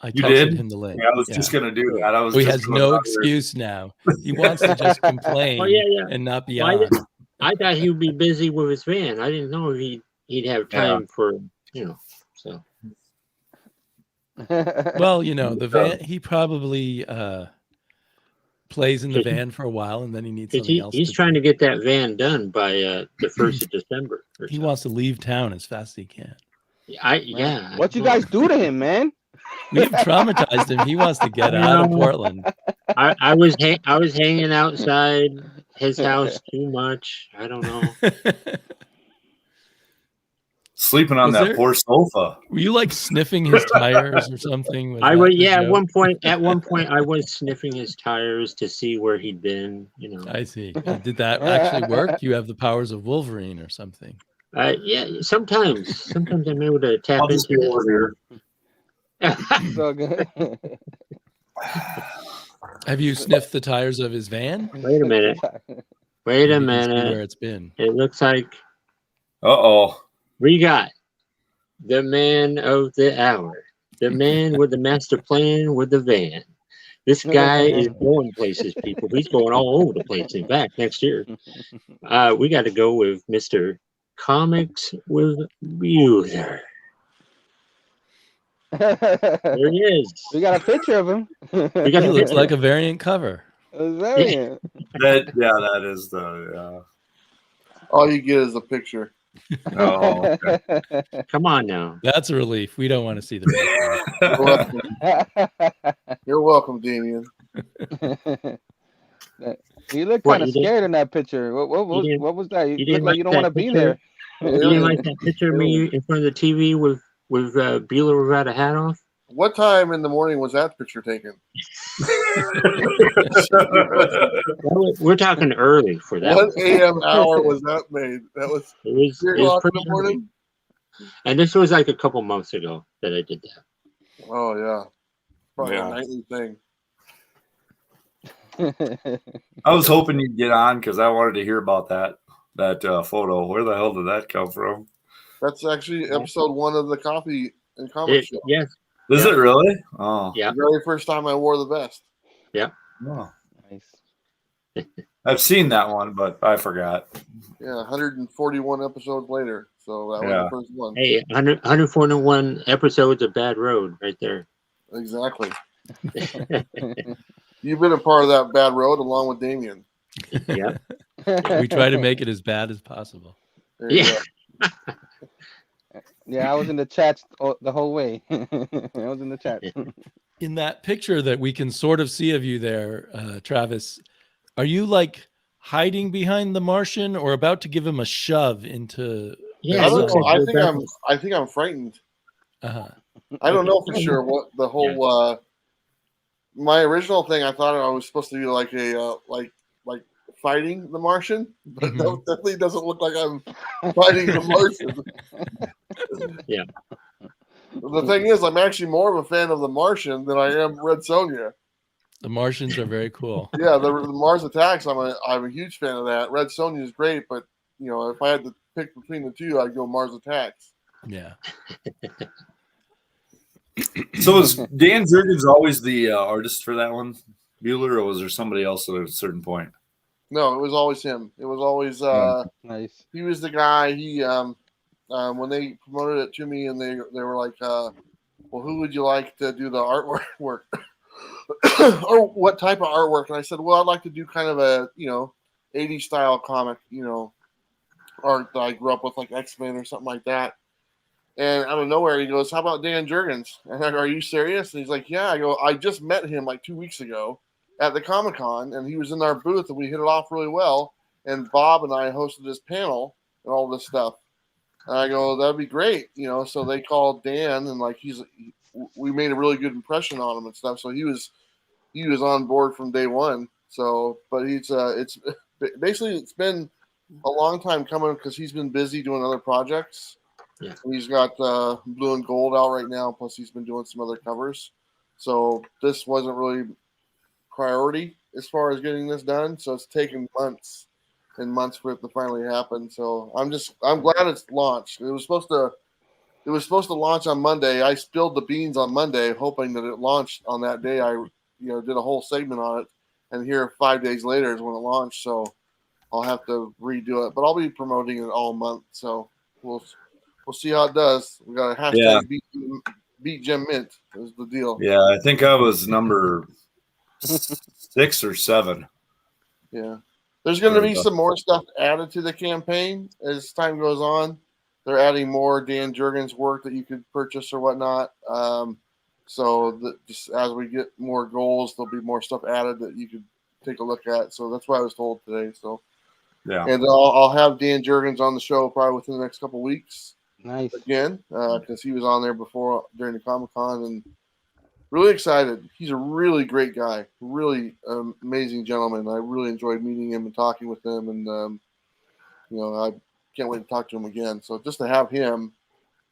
I texted him the link. Yeah, I was just gonna do that. He has no excuse now. He wants to just complain and not be on. I thought he would be busy with his van. I didn't know he'd have time for so. Well, the van. He probably plays in the van for a while, and then he needs something else. He's trying to get that van done by the 1st of December. He wants to leave town as fast as he can. What you guys do to him, man? We've traumatized him. He wants to get out of Portland. I was hanging outside his house too much. I don't know. Sleeping on that poor sofa. Were you like sniffing his tires or something? I was, yeah. At one point, I was sniffing his tires to see where he'd been. I see. Did that actually work? You have the powers of Wolverine or something? Yeah. Sometimes I'm able to tap into it. So good. Have you sniffed the tires of his van? Wait a minute. Where it's been. It looks like. We got the man of the hour, the man with the master plan with the van. This guy is going places, people. He's going all over the place. In fact, next year, we got to go with Mr. Comics with Bueller. There he is. We got a picture of him. He looks like a variant cover. A variant. That is the. All you get is a picture. Oh, okay. Come on now. That's a relief. We don't want to see the You're welcome, Damien. You look kind of scared in that picture. What was that? You look like you don't want to be there. You didn't like that picture of me in front of the TV with Bueller without a hat off? What time in the morning was that picture taken? We're talking early for that. What a.m. hour was that made? That was 3 o'clock in the morning? And this was like a couple months ago that I did that. Oh, yeah. Probably a nightly thing. I was hoping you'd get on because I wanted to hear about that photo. Where the hell did that come from? That's actually episode 1 of the Coffee and Comic Show. Yes. Is it really? Oh, yeah. The very first time I wore the vest. Yeah. Oh. Nice. I've seen that one, but I forgot. Yeah, 141 episodes later. So that was the first one. Hey, 141 episodes of Bad Road right there. Exactly. You've been a part of that bad road along with Damien. Yeah. We try to make it as bad as possible. Yeah. Yeah, I was in the chat the whole way. I was in the chat. In that picture that we can sort of see of you there, Travis, are you like hiding behind the Martian or about to give him a shove into? Yeah, I think I'm frightened. Uh-huh. I don't know for sure what the whole. My original thing, I thought I was supposed to be like a like fighting the Martian, but that definitely doesn't look like I'm fighting the Martian. Yeah. The thing is, I'm actually more of a fan of the Martian than I am Red Sonja. The Martians are very cool. Yeah, the Mars Attacks. I'm a huge fan of that. Red Sonja is great, but if I had to pick between the two, I'd go Mars Attacks. Yeah. So was Dan Jurgens always the artist for that one, Bueller, or was there somebody else at a certain point? No, it was always him. It was always nice. He was the guy. He when they promoted it to me, and they were like, "Well, who would you like to do the artwork or what type of artwork?" And I said, "Well, I'd like to do kind of a 80s style comic, art that I grew up with, like X-Men or something like that." And out of nowhere, he goes, "How about Dan Jurgens?" And I go, "Are you serious?" And he's like, "Yeah." I go, "I just met him like 2 weeks ago at the Comic-Con, and he was in our booth, and we hit it off really well. And Bob and I hosted this panel and all this stuff." And I go, "That'd be great." So they called Dan, and like we made a really good impression on him and stuff. So he was on board from day one. So, but it's basically it's been a long time coming because he's been busy doing other projects. Yeah. He's got Blue and Gold out right now. Plus, he's been doing some other covers. So this wasn't really priority as far as getting this done. So it's taken months and months for it to finally happen. So I'm glad it's launched. It was supposed to launch on Monday. I spilled the beans on Monday, hoping that it launched on that day. I did a whole segment on it, and here 5 days later is when it launched. So I'll have to redo it, but I'll be promoting it all month. So we'll see how it does. We got a hashtag beat Jim Mint is the deal. Yeah, I think I was number 6 or 7. Yeah. There's going to be some more stuff added to the campaign as time goes on. They're adding more Dan Jurgens work that you could purchase or whatnot. Just as we get more goals, there'll be more stuff added that you could take a look at. So that's what I was told today. So yeah, and I'll have Dan Jurgens on the show probably within the next couple of weeks. Nice. Again, because he was on there before during the Comic-Con, and really excited. He's a really great guy, really amazing gentleman. I really enjoyed meeting him and talking with him, and I can't wait to talk to him again. So just to have him,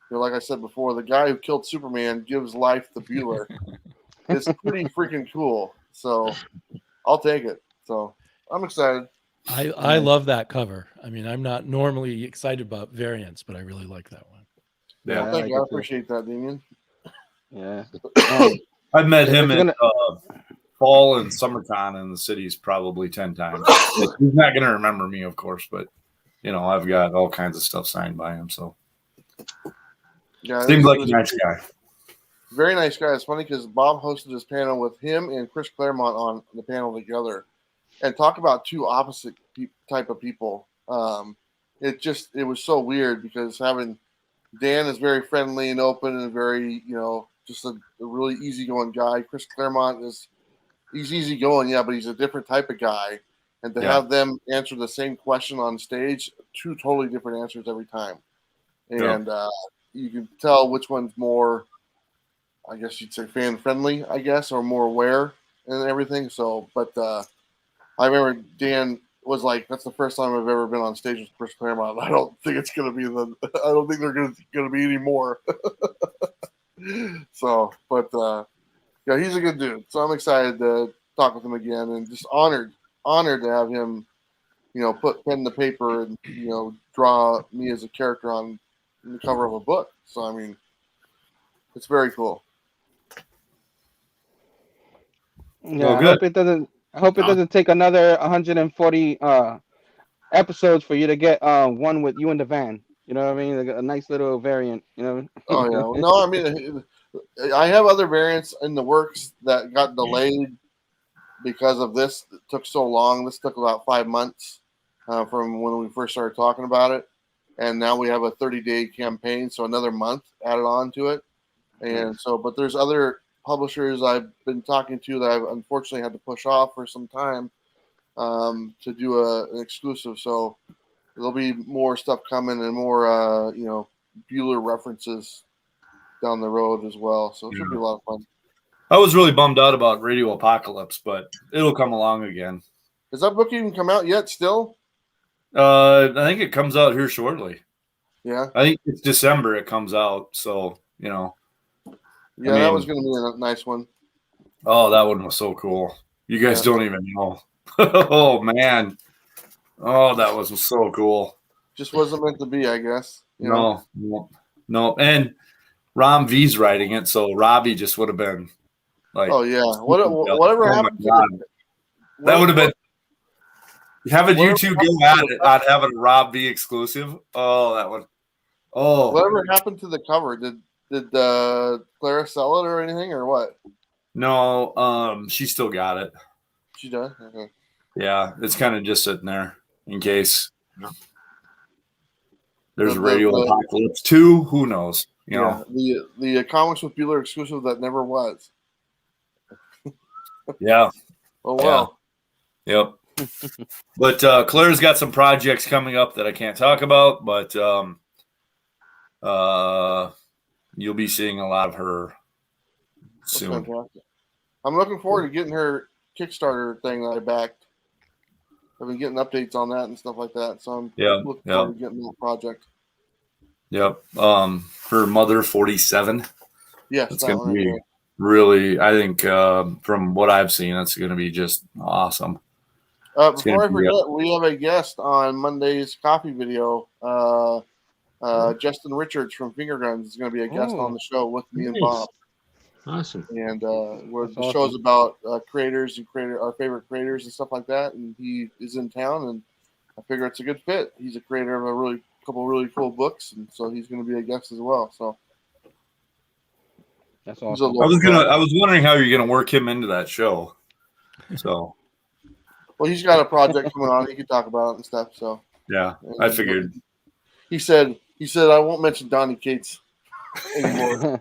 like I said before, the guy who killed Superman gives life to Bueller. It's pretty freaking cool. So I'll take it. So I'm excited. I love that cover. I mean, I'm not normally excited about variants, but I really like that one. yeah. Thank you. I like it too. appreciate that, Damien. Yeah. I've met him It's in fall and SummerCon in the cities probably 10 times. He's not going to remember me, of course, but I've got all kinds of stuff signed by him. So Yeah, seems like a nice guy. Very nice guy. It's funny because Bob hosted this panel with him and Chris Claremont on the panel together, and talk about two opposite type of people. It was so weird because having Dan is very friendly and open and very just a really easygoing guy. Chris Claremont he's easygoing, yeah, but he's a different type of guy. And to have them answer the same question on stage, two totally different answers every time. And you can tell which one's more, I guess you'd say, fan friendly, I guess, or more aware and everything. So, but I remember Dan was like, "That's the first time I've ever been on stage with Chris Claremont. I don't think it's going to be I don't think they're going to be any more." So, but yeah, he's a good dude. So I'm excited to talk with him again, and just honored to have him, put pen to paper and draw me as a character on the cover of a book. So I mean, it's very cool. Yeah, Well, I good. hope it doesn't take another 140 episodes for you to get one with you in the van. You know what I mean? Like a nice little variant. Oh yeah. No, I mean, I have other variants in the works that got delayed because of this. It took so long. This took about 5 months from when we first started talking about it, and now we have a 30-day campaign, so another month added on to it. And so, but there's other publishers I've been talking to that I've unfortunately had to push off for some time to do an exclusive. So there'll be more stuff coming and more, Bueller references down the road as well. So it should be a lot of fun. I was really bummed out about Radio Apocalypse, but it'll come along again. Has that book even come out yet still? I think it comes out here shortly. Yeah. I think it's December it comes out. So, Yeah, that was going to be a nice one. Oh, that one was so cool. You guys don't even know. Oh, man. Oh, that was so cool. Just wasn't meant to be, I guess. No. And Rom V's writing it, so Robbie just would have been like, oh, yeah. Whatever happened to that would have been having you two go at it, not having a Rob V exclusive. Oh, that would. Oh, whatever happened to the cover? Did Clara sell it or anything, or what? No, she still got it. She does? Okay. Yeah, it's kind of just sitting there in case there's a Radio Apocalypse 2. Who knows? You know, the comics with Bueller exclusive that never was. yeah. Oh well. Yep. But Claire's got some projects coming up that I can't talk about, but you'll be seeing a lot of her That's soon. fantastic. I'm looking forward to getting her Kickstarter thing that I backed. I've been getting updates on that and stuff like that, so I'm looking forward to getting that project. Yep. Her Mother 47. Yes, it's that going one to right be there. really, I think, from what I've seen, it's going to be just awesome. Before I forget, we have a guest on Monday's coffee video. Justin Richards from Finger Guns is going to be a guest on the show with me and Bob. Awesome. And the show's about creators and our favorite creators and stuff like that. And he is in town, and I figure it's a good fit. He's a creator of a couple really cool books, and so he's going to be a guest as well. So that's awesome. I was wondering how you're going to work him into that show. So, well, he's got a project coming on. He can talk about it and stuff. So yeah, I figured. He said I won't mention Donnie Cates anymore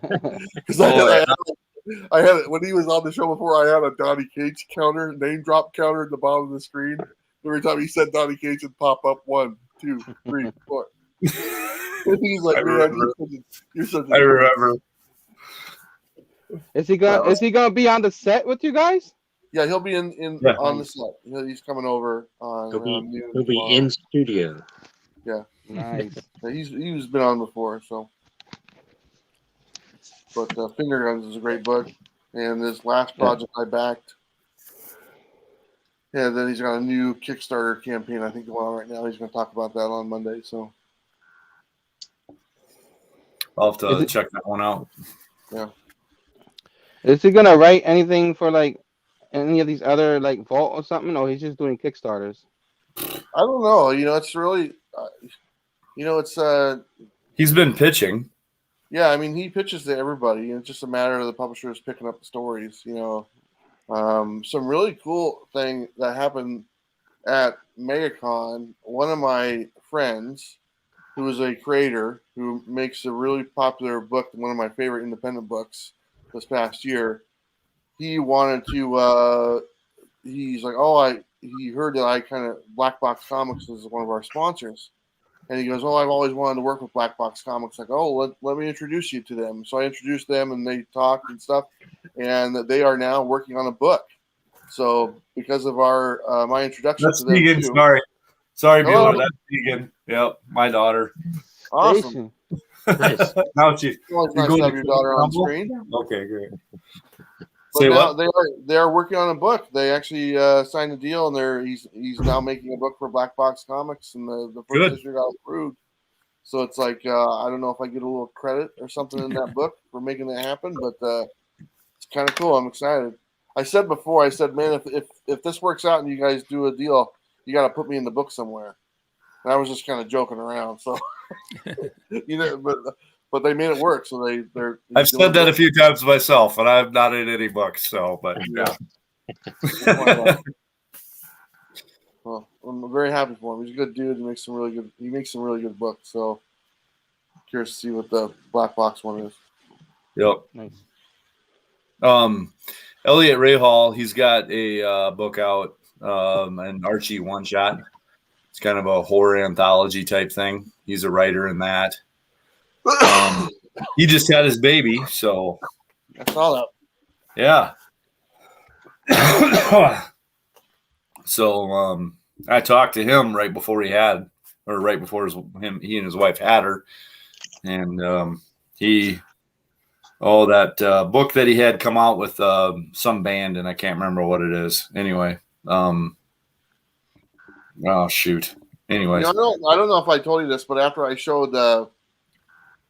because I had it when he was on the show before. I had a Donnie Cates name drop counter at the bottom of the screen. Every time he said Donnie Cates, would pop up 1, 2, 3, 4. He's like, you're such a I remember. Is he gonna be on the set with you guys? Yeah, he'll be on the set. He's coming over on. He'll be in studio. Yeah, nice. He's been on before, so. But Finger Guns is a great book, and this last project I backed. Yeah, then he's got a new Kickstarter campaign I think going on right now. He's going to talk about that on Monday. So I'll have to check that one out. Yeah. Is he gonna write anything for like any of these other like Vault or something, or he's just doing Kickstarters? I don't know. It's really, it's he's been pitching. Yeah, I mean, he pitches to everybody. It's just a matter of the publishers picking up the stories. Some really cool thing that happened at MegaCon. One of my friends, who is a creator who makes a really popular book, one of my favorite independent books this past year, he wanted to. He's like, he heard that I kind of Black Box Comics is one of our sponsors. And he goes, I've always wanted to work with Black Box Comics. Like, let me introduce you to them. So I introduced them, and they talked and stuff. And they are now working on a book. So because of my introduction to them, Vegan, too, sorry, Bueller. That's Vegan. Yep, my daughter. Awesome. Nice. Now she's always nice to have your daughter on screen. Okay, great. But now they are working on a book. They actually signed a deal, and he's now making a book for Black Box Comics, and the first issue got approved. So it's like I don't know if I get a little credit or something in that book for making that happen, but it's kind of cool. I'm excited. I said before, man, if this works out and you guys do a deal, you got to put me in the book somewhere. And I was just kind of joking around, so but they made it work. So they're. I've said that a few times myself, and I'm not in any books. So, but yeah. Well, I'm very happy for him. He's a good dude. He makes some really good books. So, curious to see what the Black Box one is. Yep. Nice. Elliot Rahal, he's got a book out, an Archie one shot. It's kind of a horror anthology type thing. He's a writer in that. He just had his baby, so I saw that. Yeah. So I talked to him right before he and his wife had her, and that book that he had come out with some band, and I can't remember what it is. Anyway, oh shoot. Anyways, I don't know if I told you this, but after I showed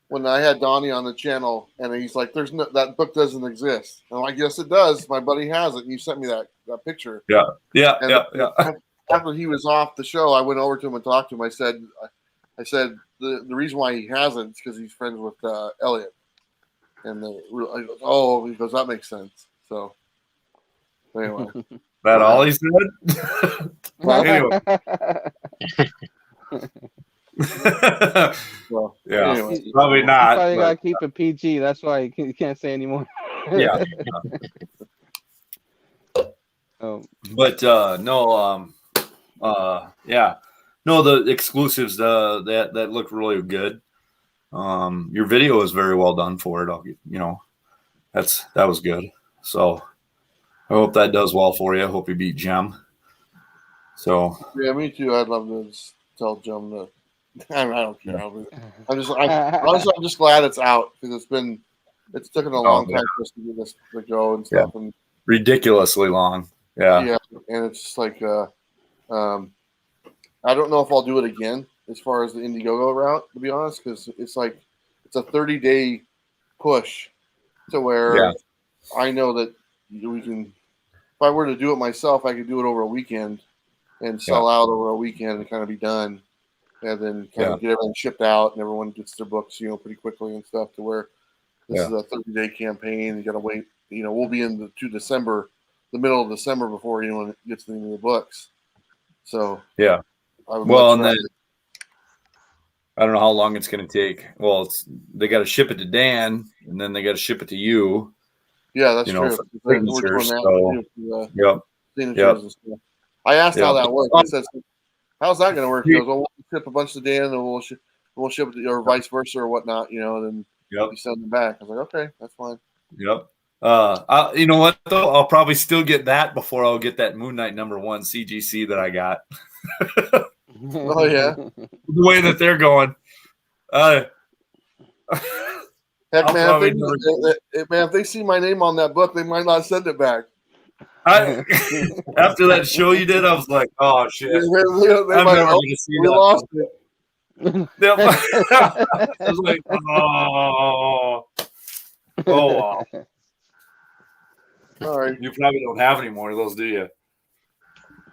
when I had Donnie on the channel, and he's like, that book doesn't exist. And I'm like, yes, it does. My buddy has it. And you sent me that picture. Yeah. After he was off the show, I went over to him and talked to him. I said the reason why he hasn't is because he's friends with Elliot. And he goes, that makes sense. So anyway. That all he said? Well, anyway. Well, Yeah, anyway. probably You not. probably but- gotta keep it PG. That's why you can't say anymore. yeah, but no, yeah, no, the exclusives, that looked really good. Your video is very well done for it. That was good. So I hope that does well for you. I hope you beat Gem. So Yeah, me too. I'd love to just tell Jim that. I don't care. Yeah. Honestly, I'm just glad it's out because it's taken a long yeah. time for us to get this to go and stuff. And ridiculously long. Yeah. and it's just like I don't know if I'll do it again as far as the Indiegogo route, to be honest, because it's a 30-day push to where I know that we can. If I were to do it myself, I could do it over a weekend and sell out over a weekend and kind of be done, and then kind of get everything shipped out and everyone gets their books, pretty quickly and stuff. To where this is a 30-day campaign. You got to wait. We'll be in the middle of December before anyone gets any of the books. So yeah. I would Well, much and then rather- I don't know how long it's going to take. Well, they got to ship it to Dan, and then they got to ship it to you. Yeah, that's true. For We're doing signatures. that So, too, for yep. signatures and stuff. I asked how that worked. I said, "How's that going to work?" He goes, "Well, we'll ship a bunch to Dan, and we'll ship it to, or vice versa, or whatnot, and then you send them back." I was like, "Okay, that's fine." Yep. You know what though? I'll probably still get that before I'll get that Moon Knight #1 CGC that I got. Oh yeah. The way that they're going. Heck, man, if they see my name on that book, they might not send it back. After that show you did, I was like, "Oh shit, They I'm might, never going to see we that." lost it. Yep. I was like, "Oh, wow." All right. You probably don't have any more of those, do you?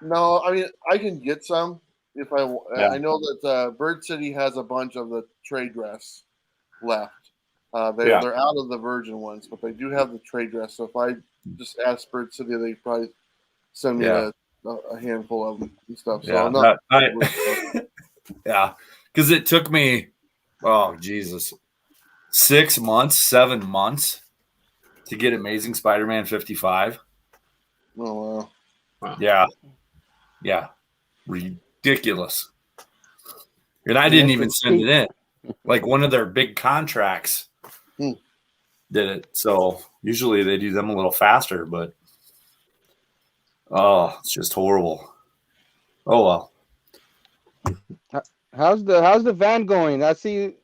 No, I mean I can get some if I. I know that Bird City has a bunch of the trade dress left. They're out of the virgin ones, but they do have the trade dress. So if I just ask Bird City, they probably send me a handful of them and stuff. So I'm not. Yeah, because it took me, oh Jesus, 6 months, 7 months to get Amazing Spider-Man 55. Oh wow! Yeah, ridiculous. And I didn't even send it in. Like one of their big contracts did it. So usually they do them a little faster, but it's just horrible. Oh well. How's the van going? I see.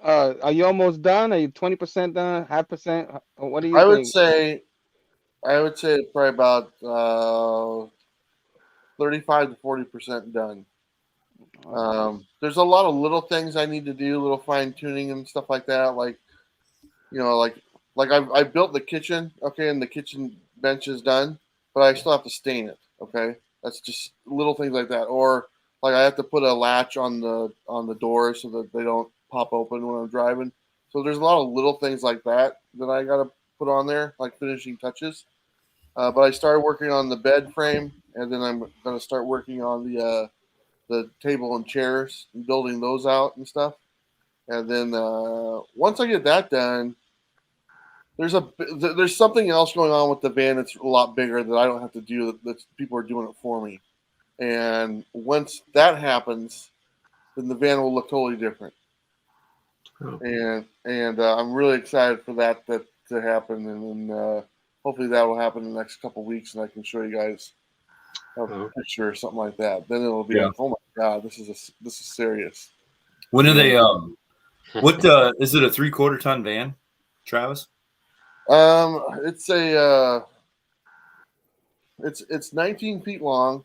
Are you almost done? Are you 20% done? Half percent? What do you think? I would say probably about 35 to 40% done. There's a lot of little things I need to do, little fine tuning and stuff like that. Like I built the kitchen, okay, and the kitchen bench is done, but I still have to stain it, okay. That's just little things like that. Or like I have to put a latch on the doors so that they don't pop open when I'm driving. So there's a lot of little things like that I got to put on there, like finishing touches. But I started working on the bed frame, and then I'm going to start working on the table and chairs and building those out and stuff. And then once I get that done, there's something else going on with the van that's a lot bigger that I don't have to do. That people are doing it for me. And once that happens, then the van will look totally different. Oh. And I'm really excited for that to happen, and then hopefully that will happen in the next couple of weeks, and I can show you guys a picture or something like that. Then it'll be like, oh my god, this is serious. When are they? What is it? A 3/4 ton van, Travis? It's it's 19 feet long.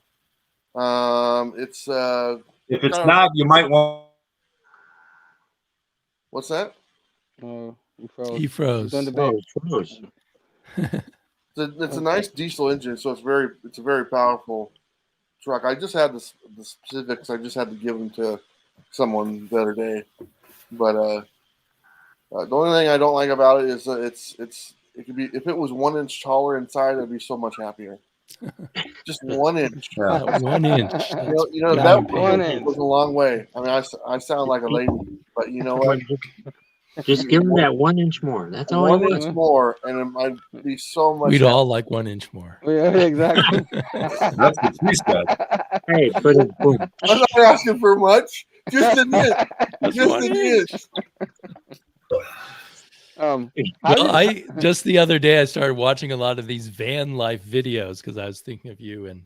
It's if it's not, you might want. What's that? He froze. It's a nice diesel engine, so it's a very powerful truck. I just had the specifics. I just had to give them to someone the other day, but the only thing I don't like about it is it could be, if it was 1 inch taller inside, I'd be so much happier. Just 1 inch. Yeah. That 1 inch. You know That's that pretty one big. inch. was a long way. I mean, I sound like a lady, but you know Come what? on, just give him that 1 inch more. That's all I 1 want. inch more, and it might be so much. We'd all like 1 inch more. Yeah, exactly. That's what she said. Hey, put it, boom. I'm not asking for much. Just an inch. That's Just 1 an inch. inch. How Well, did- I just the other day I started watching a lot of these van life videos because I was thinking of you, and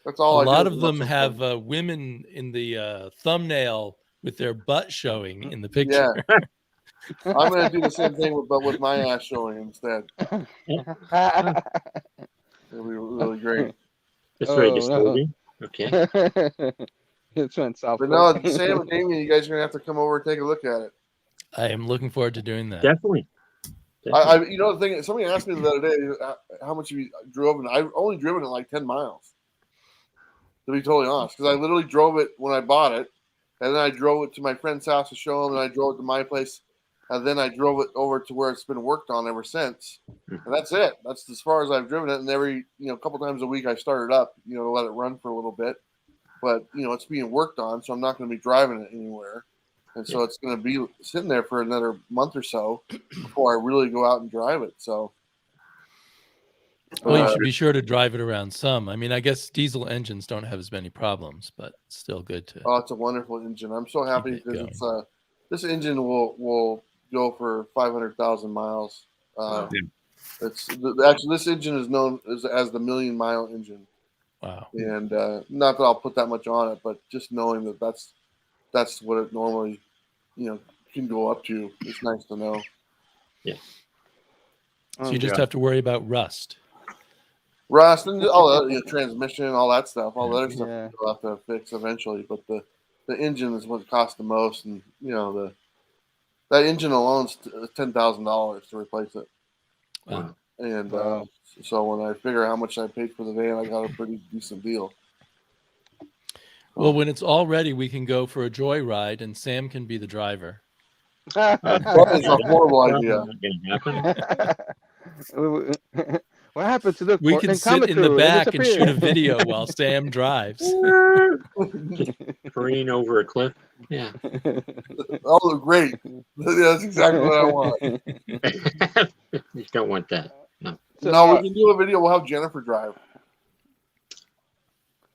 That's all. a I do lot is of them watch have women in the thumbnail with their butt showing in the picture. Yeah. I'm gonna do the same thing, but with my ass showing instead. It'll be really great. That's very Oh, no. disturbing. Okay. It's went south. But no, quick. Sam and Damien, you guys are gonna have to come over and take a look at it. I am looking forward to doing that. Definitely. You know, the thing. Somebody asked me the other day how much you drove, and I've only driven it like 10 miles. To be totally honest, because I literally drove it when I bought it, and then I drove it to my friend's house to show him, and I drove it to my place, and then I drove it over to where it's been worked on ever since. And that's it. That's as far as I've driven it. And every couple times a week I start it up, to let it run for a little bit. But it's being worked on, so I'm not going to be driving it anywhere. And so it's going to be sitting there for another month or so before I really go out and drive it. So, Well, you should be sure to drive it around some. I mean, I guess diesel engines don't have as many problems, but it's still good to. oh, it's a wonderful engine. I'm so happy Keep it because it's this engine will go for 500,000 miles. It's actually this engine is known as the million mile engine. Wow. And not that I'll put that much on it, but just knowing that that's what it normally can go up to. It's nice to know. Yeah. So you just have to worry about rust. Rust and all that, transmission, all that stuff, all the other stuff Yeah. you'll have to fix eventually. But the engine is what costs the most, and that engine alone is $10,000 to replace it. Wow. And Wow. so when I figure how much I paid for the van, I got a pretty decent deal. Well, when it's all ready, we can go for a joyride, and Sam can be the driver. That is a horrible idea. Not gonna happen. What happened to the We can Portland sit comic in the crew? They back and shoot a disappeared. video while Sam drives. Just careen over a cliff. Yeah. Oh, great. That's exactly what I want. You don't want that. No. So, No, we can do a video. We'll have Jennifer drive.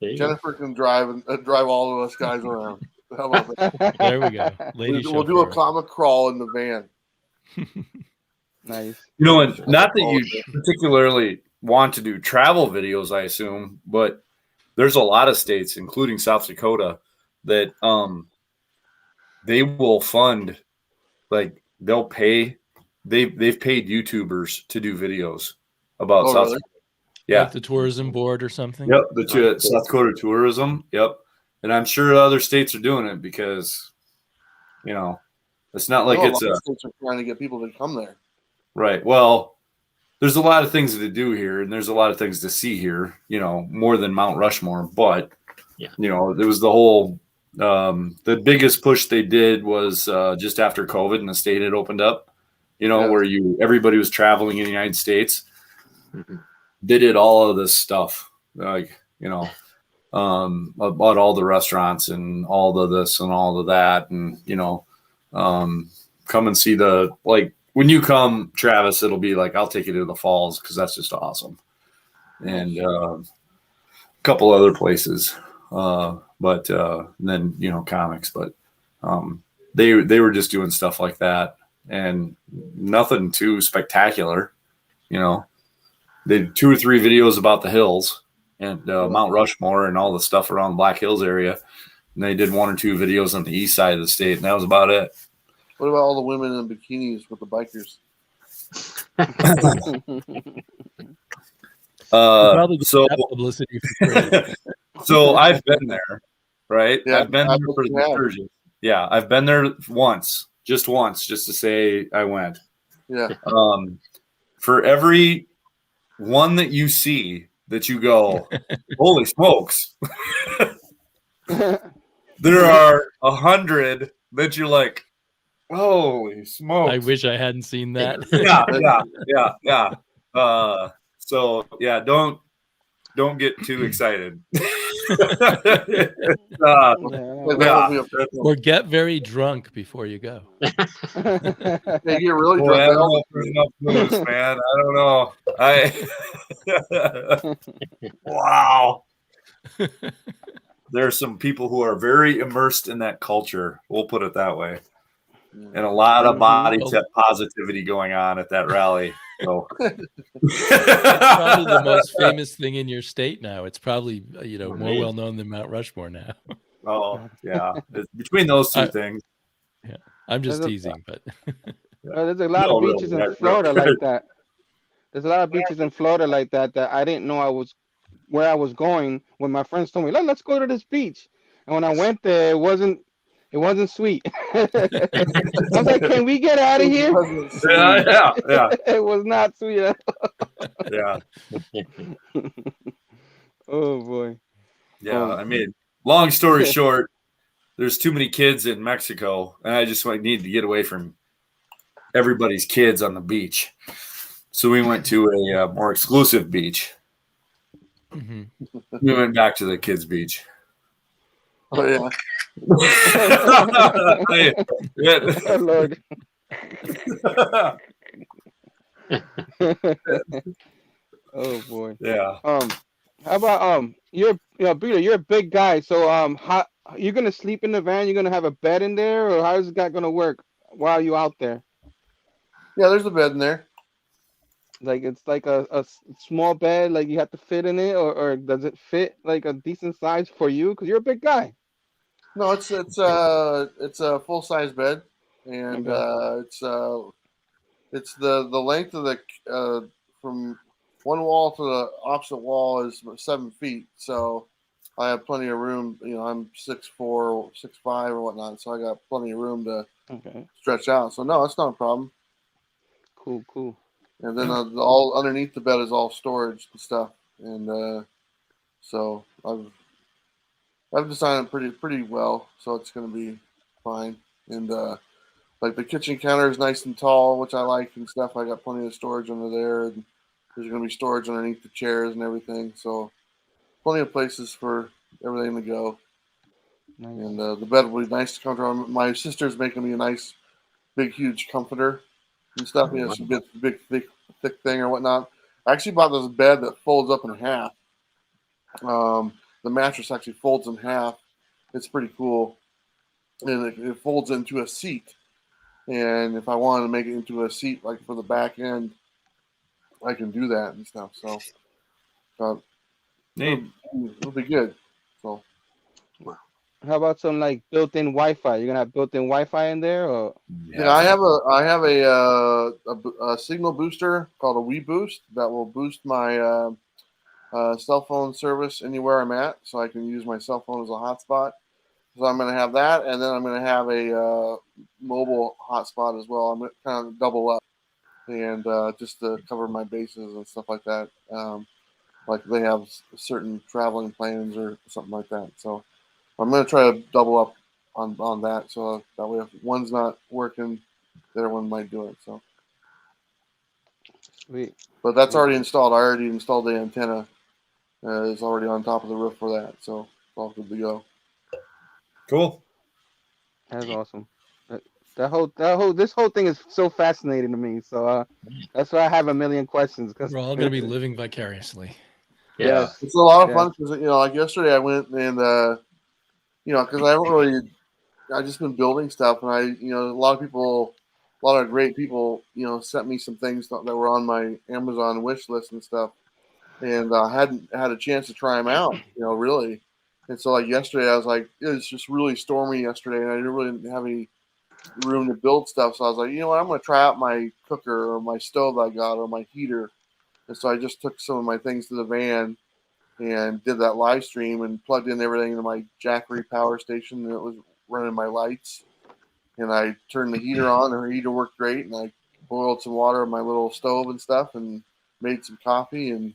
There you go. Jennifer can drive and drive all of us guys around. How about that? There we go. Lady We'll do a chauffeur. comic crawl in the van. Nice. And not that you particularly want to do travel videos, I assume, but there's a lot of states, including South Dakota, that they will fund, like they'll pay. They've paid YouTubers to do videos about Oh, South really? Dakota. Yeah. Like the tourism board or something. Yep. The South Dakota tourism. Yep. And I'm sure other states are doing it because, it's not like No, it's a lot a of states are trying to get people to come there. right. Well, there's a lot of things to do here, and there's a lot of things to see here. More than Mount Rushmore, but Yeah. there was the whole. The biggest push they did was just after COVID and the state had opened up. Yeah. Where everybody was traveling in the United States. Mhm. They did all of this stuff, like about all the restaurants and all the this and all of that, and come and see when you come, Travis, it'll be like I'll take you to the falls because that's just awesome, and a couple other places, but then comics, but they were just doing stuff like that and nothing too spectacular, They did 2 or 3 videos about the hills and Mount Rushmore and all the stuff around the Black Hills area. And they did 1 or 2 videos on the east side of the state, and that was about it. What about all the women in bikinis with the bikers? Probably get So that publicity for free. so I've been there, right? Yeah, I've been I there bet for you the have. excursion. Yeah, I've been there once, just to say I went. Yeah. For every one that you see that you go, holy smokes, there are 100 that you're like, holy smokes. I wish I hadn't seen that. Yeah. So yeah, don't don't get too excited. Or get very drunk before you go. They get really Boy, I don't drunk. know if there's enough booze, man. I don't know. Wow. There are some people who are very immersed in that culture. We'll put it that way. And a lot of body positivity going on at that rally. So. It's probably the most famous thing in your state now. It's probably more well known than Mount Rushmore now. Oh yeah, it's between those two things. Yeah, I'm just teasing, but there's a lot of beaches in Florida like that. There's a lot of beaches in Florida like that I didn't know where I was going when my friends told me, let's go to this beach. And when I went there, it wasn't sweet. I was like, can we get out of here? Yeah. It was not sweet. Yeah. Oh boy. Yeah, I mean, long story short, there's too many kids in Mexico, and I just need to get away from everybody's kids on the beach. So we went to a more exclusive beach. Mm-hmm. We went back to the kids' beach. Oh yeah. Oh, Lord. Oh boy. Yeah. How about Peter, you're a big guy, so how you're gonna sleep in the van? You're gonna have a bed in there, or how is that gonna work while you out there? Yeah, there's a bed in there. Like it's like a small bed, like you have to fit in it, or does it fit like a decent size for you? Because you're a big guy. No, it's a full size bed, and it's the length of the from one wall to the opposite wall is 7 feet. So I have plenty of room. I'm 6'4", 6'5", or whatnot. So I got plenty of room to stretch out. So no, it's not a problem. Cool. And then all underneath the bed is all storage and stuff. And so I've designed it pretty well, so it's going to be fine. And like the kitchen counter is nice and tall, which I like and stuff. I got plenty of storage under there, and there's going to be storage underneath the chairs and everything. So plenty of places for everything to go. Nice. And the bed will be nice to comfort on. My sister's making me a nice, big, huge comforter and stuff. It's a big, thick thing or whatnot. I actually bought this bed that folds up in half. The mattress actually folds in half. It's pretty cool. And it folds into a seat. And if I wanted to make it into a seat, like for the back end, I can do that and stuff. So it'll be good. So, how about some like built-in Wi-Fi? You're gonna have built-in Wi-Fi in there, or? Yeah, I have a signal booster called a WeBoost that will boost my cell phone service anywhere I'm at, so I can use my cell phone as a hotspot. So I'm going to have that, and then I'm going to have a mobile hotspot as well. I'm going to kind of double up, and just to cover my bases and stuff like that. Like they have certain traveling plans or something like that. So I'm going to try to double up on that, so that way if one's not working, the other one might do it. So, sweet. But that's already installed. I already installed the antenna. It's already on top of the roof for that, so it's all good to go. Cool. That's awesome. This whole thing is so fascinating to me. So that's why I have a million questions. Because we're all going to be living vicariously. Yeah, it's a lot of fun because like yesterday I went and because I just been building stuff, and a lot of great people sent me some things that were on my Amazon wish list and stuff, and I hadn't had a chance to try them out, really. And so like yesterday I was like, it was just really stormy yesterday, and I didn't really have any room to build stuff. So I was like, you know what, I'm going to try out my cooker or my stove I got or my heater. And so I just took some of my things to the van and did that live stream and plugged in everything into my Jackery power station, and it was running my lights. And I turned the heater on, and her heater worked great. And I boiled some water on my little stove and stuff and made some coffee, and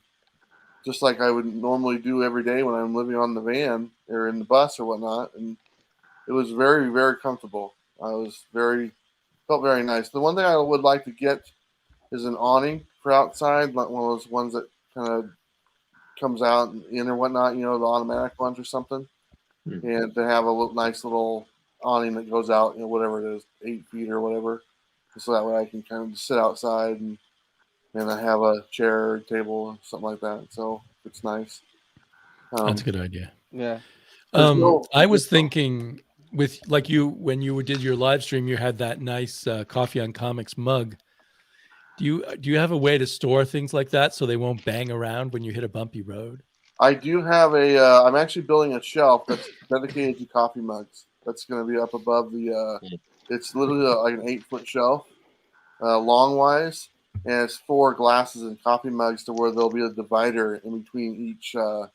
just like I would normally do every day when I'm living on the van or in the bus or whatnot. And it was very, very comfortable. Felt very nice. The one thing I would like to get is an awning for outside, like one of those ones that kind of comes out in or whatnot, the automatic ones or something, and to have a nice little awning that goes out, whatever it is, 8 feet or whatever, so that way I can kind of just sit outside and I have a chair or table or something like that. So it's nice. That's a good idea. Yeah. I was thinking with like when you did your live stream, you had that nice Coffee on Comics mug. Do you have a way to store things like that so they won't bang around when you hit a bumpy road? I do have I'm actually building a shelf that's dedicated to coffee mugs. That's going to be up above the. It's literally like an 8-foot shelf, long wise, and it's 4 glasses and coffee mugs to where there'll be a divider in between each, like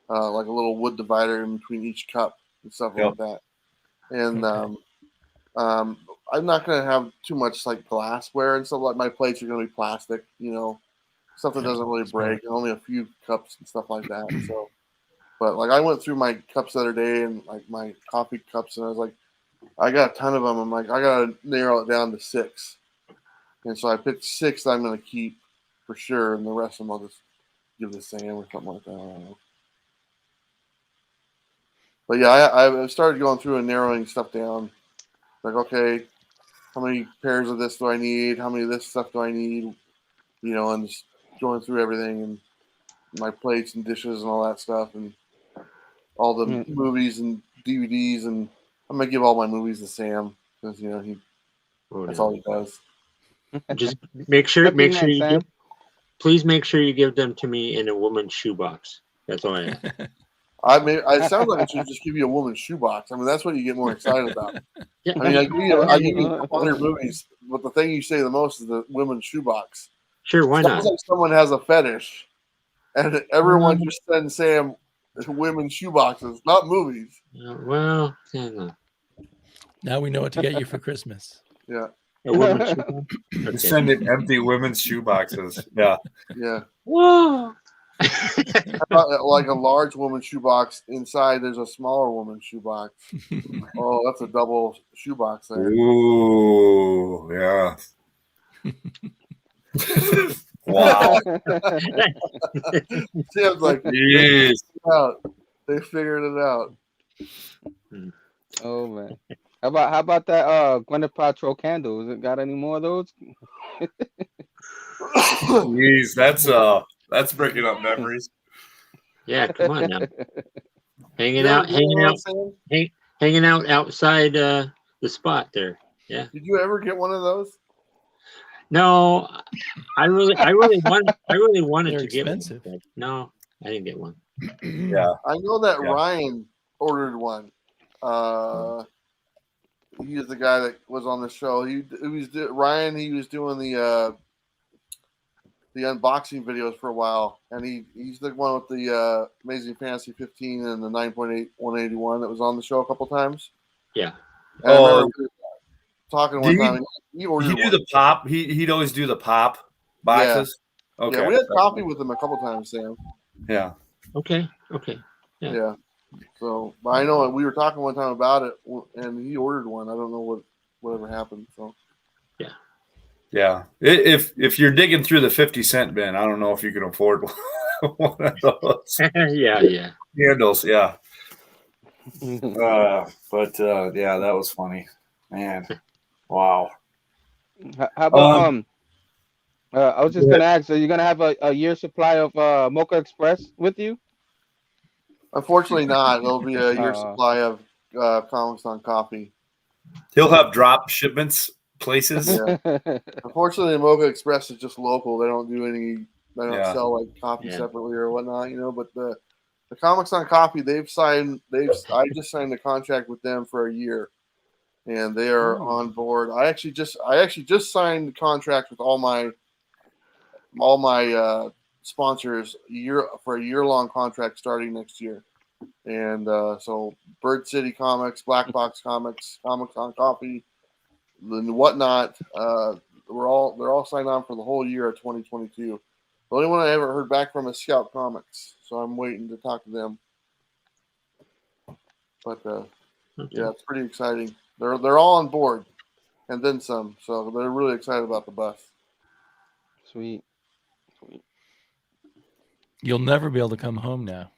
a little wood divider in between each cup and stuff like that. And I'm not going to have too much like glassware and stuff. Like my plates are going to be plastic, stuff that doesn't really break, and only a few cups and stuff like that. So, but like I went through my cups the other day and like my coffee cups, and I was like, I got a ton of them. I'm like, I got to narrow it down to 6. And so I picked 6 that I'm going to keep for sure, and the rest of them I'll just give to Sam or something like that. I don't know. But yeah, I started going through and narrowing stuff down. Like, okay, how many pairs of this do I need? How many of this stuff do I need? And just going through everything and my plates and dishes and all that stuff and all the movies and DVDs. And I'm going to give all my movies to Sam because, that's all he does. Just make sure you please make sure you give them to me in a woman's shoebox. That's all I ask. I sound like I should just give you a woman's shoebox. I mean, that's what you get more excited about. Yeah. I mean, I give you a couple hundred movies, but the thing you say the most is the women's shoebox. Sure, why Sounds not? like someone has a fetish, and everyone just sends Sam women's shoeboxes, not movies. Well, now we know what to get you for Christmas. Yeah. A woman's shoebox? Okay. Sending empty women's shoeboxes. Yeah. Yeah. Whoa. Like a large woman's shoebox. Inside, there's a smaller woman's shoebox. Oh, that's a double shoebox there. Ooh, yeah. Wow. Sam's like, they figured it out. Oh man. How about that Gwyneth Paltrow candle? Has it got any more of those? Jeez, that's bringing up memories. Yeah, come on now. Hanging out outside the spot there. Yeah. Did you ever get one of those? No, I really wanted to get one. No, I didn't get one. Yeah. I know that Ryan ordered one. He is the guy that was on the show. He was doing the unboxing videos for a while, and he's the one with the Amazing Fantasy 15 and the 9.8 181 that was on the show a couple times. Yeah. And I remember talking one time. He ordered do the pop. He'd always do the pop boxes. Yeah. Okay. Yeah, we had coffee with him a couple times, Sam. Yeah. Okay. Yeah. So, but I know we were talking one time about it, and he ordered one. I don't know whatever happened. So. Yeah. If you're digging through the 50-cent bin, I don't know if you can afford one of those. Yeah. Handles, yeah. But yeah, that was funny, man. Wow. How about I was just gonna ask, are you gonna have a year's supply of Mocha Express with you? Unfortunately, not. It'll be a year's supply of Comics on Coffee. He'll have drop shipments places. Yeah. Unfortunately, Mocha Express is just local. They don't do any. They don't sell like coffee separately or whatnot, But the Comics on Coffee, I just signed a contract with them for a year, and they are on board. I actually just signed the contract with all my sponsors for a year-long contract starting next year. And so Bird City Comics, Black Box Comics, Comics on Coffee, and whatnot, they're all signed on for the whole year of 2022. The only one I haven't heard back from is Scout Comics, so I'm waiting to talk to them. But yeah, it's pretty exciting. They're all on board, and then some. So they're really excited about the bus. Sweet. You'll never be able to come home now.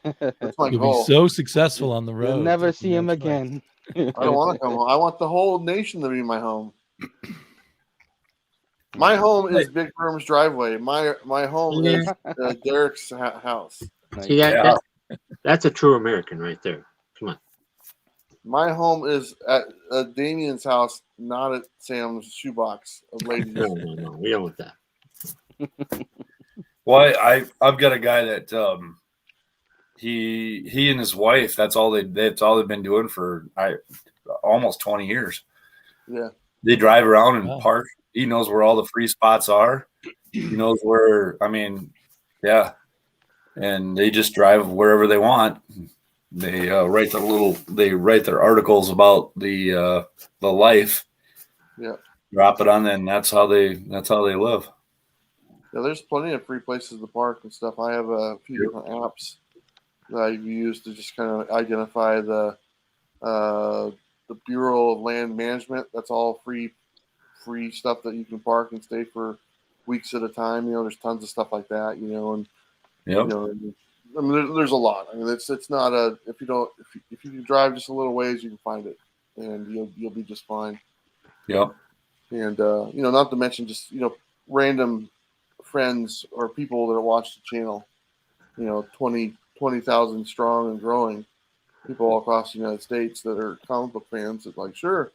That's my You'll goal. be so successful on the You'll road. never there'll see be no him choice. again. I don't want to come home. I want the whole nation to be my home. My home is Big Firm's driveway. My home is Derek's house. See that's a true American right there. Come on. My home is at Damien's house, not at Sam's shoebox of ladies. No, we don't want that. Well, I've got a guy that he and his wife. That's all they've been doing for almost 20 years. Yeah, they drive around and Wow. park. He knows where all the free spots are. He knows where. I mean, yeah, and they just drive wherever they want. They write their articles about the life. Yeah. Drop it on, and that's how they live. Yeah, there's plenty of free places to park and stuff. I have a few different apps that I use to just kind of identify the Bureau of Land Management. That's all free stuff that you can park and stay for weeks at a time. There's tons of stuff like that. And Yep. I mean, there's a lot. I mean, it's not a if you can drive just a little ways, you can find it, and you'll be just fine. Yep. And not to mention just random friends or people that watch the channel, 20,000 strong and growing, people all across the United States that are comic book fans that like, sure,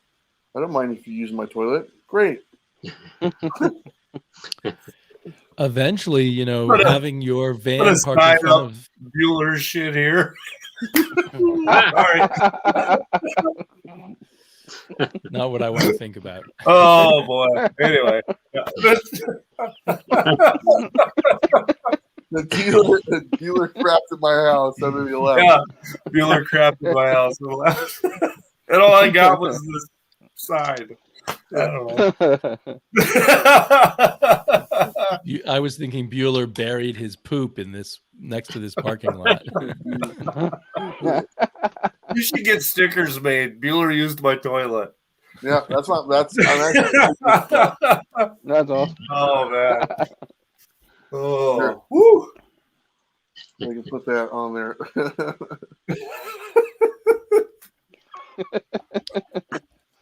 I don't mind if you use my toilet. Great. Eventually, having your van Put a parked in sign front up. of Bueller's shit here. All right. not what I want to think about. Oh boy. Anyway. The dealer crapped at my house. That made me laugh. Yeah. Bueller crapped in my house. And all I got was this sign. I don't know. I was thinking Bueller buried his poop next to this parking lot. You should get stickers made. Bueller used my toilet. Yeah, that's Oh That's awesome. man. Oh. Sure. Woo. I can put that on there.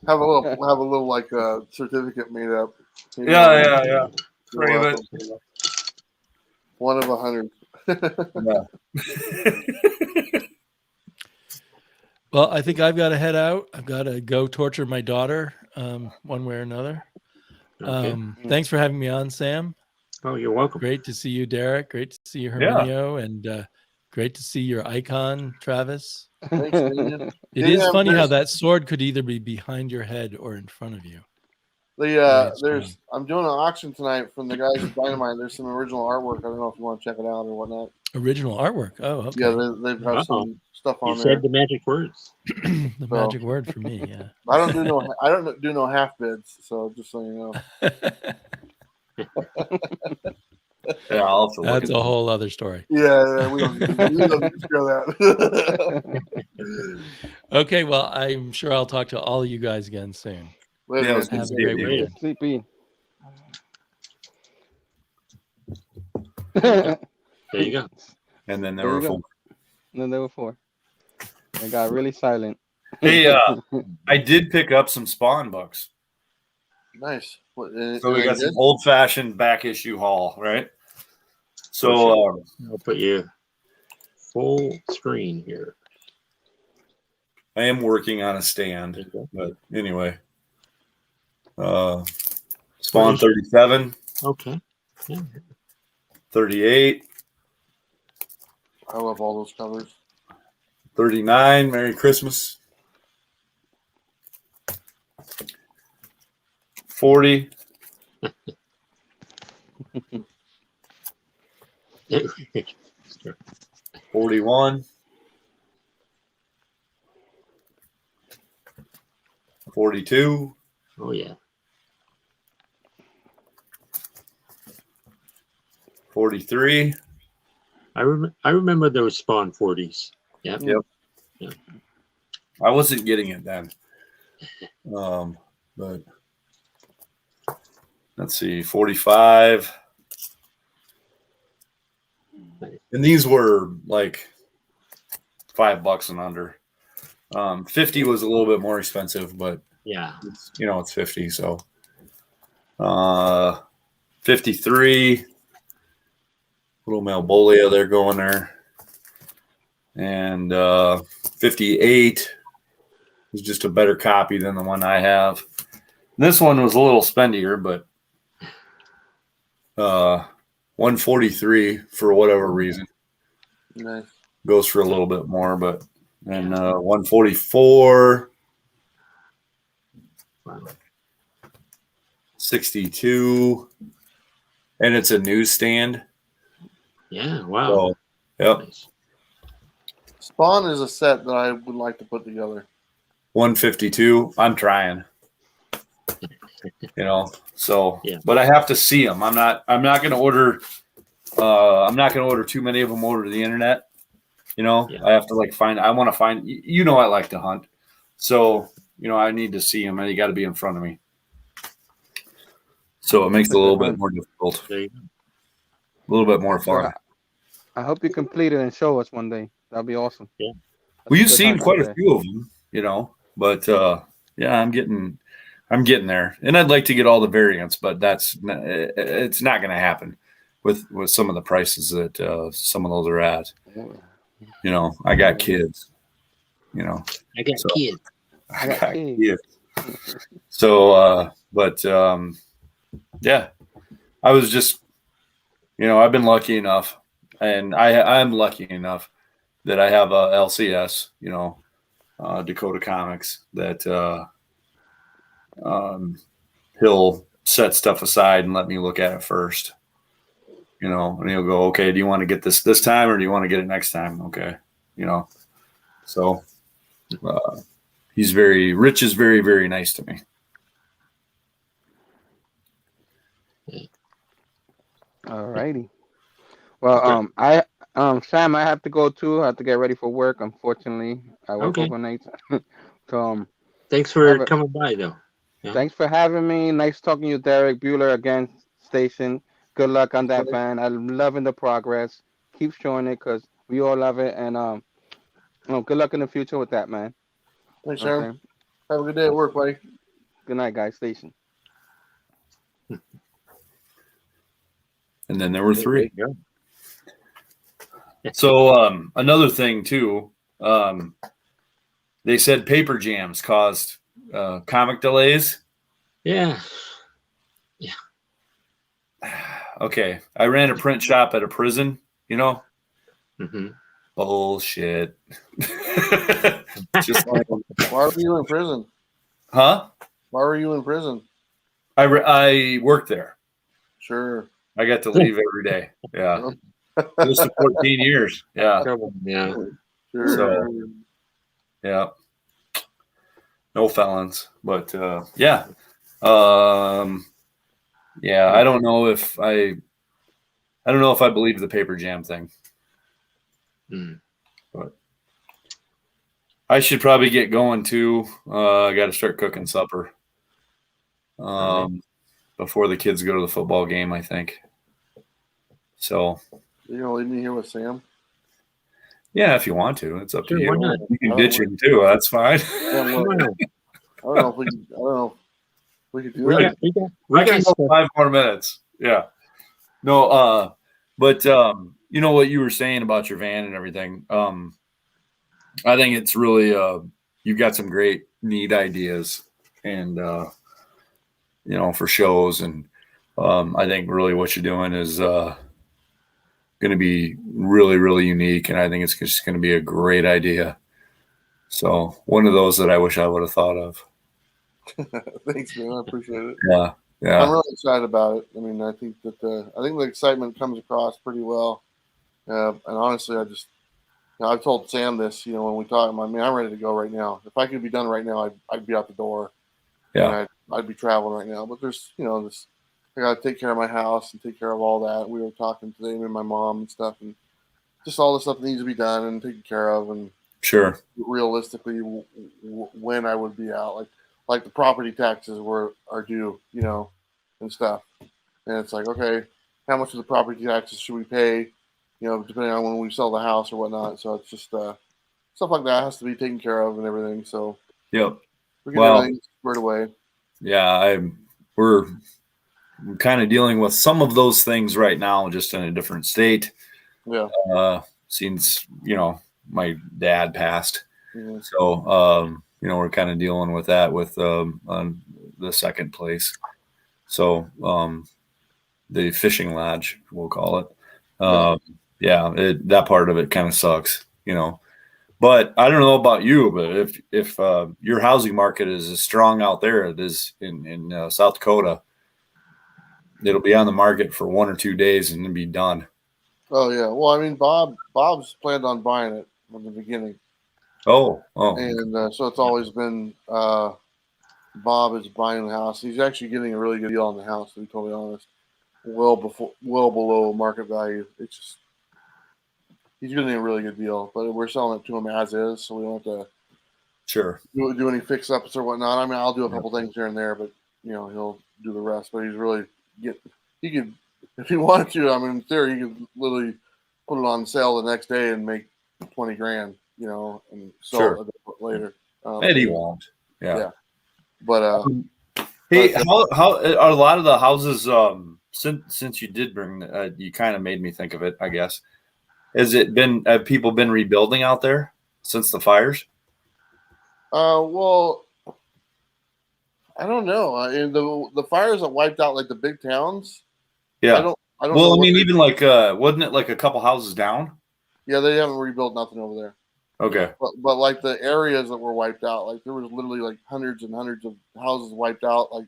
have a little like certificate made up. Yeah. Frame it. 1 of 100. Well, I think I've got to head out. I've got to go torture my daughter one way or another. Okay. Thanks for having me on, Sam. Oh, you're welcome. Great to see you, Derek. Great to see you, Herminio. And great to see your icon, Travis. Thanks, Damien. It is funny how that sword could either be behind your head or in front of you. I'm doing an auction tonight from the guys at Dynamite. There's some original artwork. I don't know if you want to check it out or whatnot. Original artwork. Oh, okay. Yeah, they've got some stuff on You there. said the magic words. The magic word for me. Yeah. I don't do no half bids. So just so you know. Yeah, I'll have to look That's at a whole other story. Yeah, we don't need to share that. Okay, well, I'm sure I'll talk to all of you guys again soon. Later, Yeah, man. it's good Have to a see great you. weekend. Sleepy. There you go. And then there There were you go. 4. And then there were 4. It got really silent. Hey, I did pick up some Spawn books. Nice. So we got some old-fashioned back issue haul, right? So I'll put you full screen here. I am working on a stand, but anyway. Spawn 37, Okay. Yeah. 38, I love all those covers. 39, Merry Christmas. 40, 41, 42, Oh yeah. 43. I remember those Spawn 40s. Yeah. Yep. I wasn't getting it then. But let's see, 45, And these were like $5 and under. 50 was a little bit more expensive, but Yeah. it's 50. So 53, little Malbolia there going there. And 58 is just a better copy than the one I have. This one was a little spendier, but 143 for whatever reason. Nice. Goes for a little bit more, but and 144, Wow. 62, and it's a newsstand. Yeah. Wow. So, yep. Nice. Spawn is a set that I would like to put together. 152. I'm trying. So Yeah. but I have to see them. I'm not going to order. I'm not going to order too many of them over the internet. Yeah. I have to I want to find. I like to hunt, so I need to see them, and you got to be in front of me. So it makes it a little bit more difficult. There you go. A little bit more fun. I hope you complete it and show us one day. That'd be awesome. Yeah. Well, you've seen quite a few of them, but yeah, I'm getting there, and I'd like to get all the variants, but it's not going to happen with some of the prices that some of those are at. I got kids. I got kids. I got kids. So, but yeah, I was just, I've been lucky enough, and I'm lucky enough that I have a LCS, Dakota Comics, that he'll set stuff aside and let me look at it first, and he'll go, okay, do you want to get this time, or do you want to get it next time? Okay. So Rich is very, very nice to me. All righty. Well, Sam, I have to go too. I have to get ready for work. Unfortunately, I work overnight. So, thanks for coming by, though. Yeah. Thanks for having me. Nice talking to you, Derek Bueller again. Station. Good luck on that van. I'm loving the progress. Keep showing it because we all love it. And good luck in the future with that, man. Thanks, Sam. Have a good day at work, buddy. Good night, guys. Station. And then there were 3. So another thing too, they said paper jams caused comic delays. Yeah. Okay, I ran a print shop at a prison. Mm-hmm. Bullshit. Just like, why were you in prison? Huh? Why were you in prison? I worked there. Sure. I got to leave every day. Yeah. Close to 14 years. Yeah. Yeah. Sure. So, yeah. No felons, but yeah. Yeah, I don't know if I believe the paper jam thing. But I should probably get going too. I got to start cooking supper before the kids go to the football game, I think. So you're gonna leave me here with Sam? Yeah, if you want to, it's up to you. Why not? You can ditch him too. That's fine. I don't know if we can do that. We got stuff. 5 more minutes. Yeah. No, but you know what you were saying about your van and everything. I think it's really you've got some great neat ideas and for shows, and I think really what you're doing is going to be really, really unique, and I think it's just going to be a great idea. So one of those that I wish I would have thought of. Thanks, man. I appreciate it. Yeah. I'm really excited about it. I mean, I think the excitement comes across pretty well. And honestly, I've told Sam this, when we talk. I mean, I'm ready to go right now. If I could be done right now, I'd be out the door. Yeah. And I'd be traveling right now. But there's, I got to take care of my house and take care of all that. We were talking today with my mom and stuff, and just all the stuff that needs to be done and taken care of. And sure, realistically, when I would be out, like the property taxes are due, and stuff. And it's like, okay, how much of the property taxes should we pay depending on when we sell the house or whatnot. So it's just stuff like that has to be taken care of and everything. So Yep. we're getting everything squared away. Yeah, we're kind of dealing with some of those things right now, just in a different state. Yeah. Since my dad passed, Mhm. so we're kind of dealing with that with on the second place. So the fishing lodge, we'll call it. That part of it kind of sucks, But I don't know about you, but if your housing market is as strong out there as it is in South Dakota, it'll be on the market for 1 or 2 days and then be done. Oh yeah. Well, I mean, Bob's planned on buying it from the beginning. Oh. And so it's always been Bob is buying the house. He's actually getting a really good deal on the house, to be totally honest. Well below market value. It's just he's getting a really good deal, but we're selling it to him as is, so we don't have to do any fix ups or whatnot. I mean, I'll do a couple things here and there, but he'll do the rest. But he's really he could, if he wanted to. I mean, in theory, he could literally put it on sale the next day and make $20,000, and sell it later. And he won't. Yeah. But hey, how are a lot of the houses? Since you did bring, you kind of made me think of it. I guess have people been rebuilding out there since the fires? Well, I don't know. In the fires that wiped out like the big towns. Yeah. I don't. Well, I mean, even like, wasn't it like a couple houses down? Yeah, they haven't rebuilt nothing over there. Okay. But like the areas that were wiped out, like there was literally like hundreds and hundreds of houses wiped out, like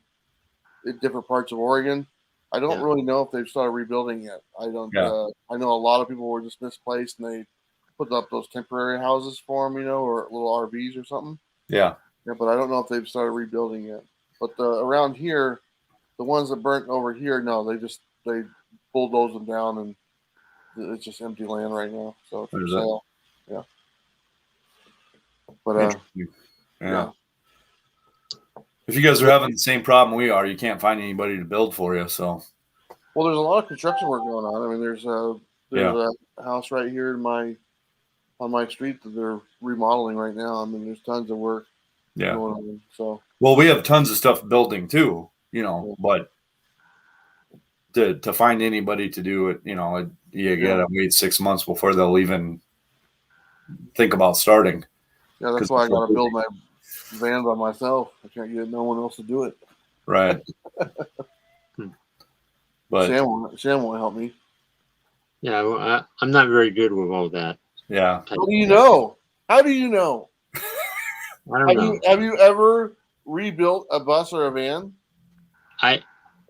in different parts of Oregon. I don't really know if they've started rebuilding yet. I don't. I know a lot of people were just misplaced and they put up those temporary houses for them, or little RVs or something. Yeah. Yeah, but I don't know if they've started rebuilding yet. But around here, the ones that burnt over here, no, they bulldozed them down and it's just empty land right now. So it's for sale. Yeah. But yeah. If you guys are having the same problem we are, you can't find anybody to build for you. So. Well, there's a lot of construction work going on. I mean, there's a house right here on my street that they're remodeling right now. I mean, there's tons of work going on. So. Well, we have tons of stuff building too, but to find anybody to do it, you gotta wait 6 months before they'll even think about starting. Yeah, that's why I gotta build my van by myself. I can't get no one else to do it. Right. But Sam won't help me. Yeah, well, I'm not very good with all that. Yeah. How do you know? How do you know? I don't know. Have you ever rebuilt a bus or a van?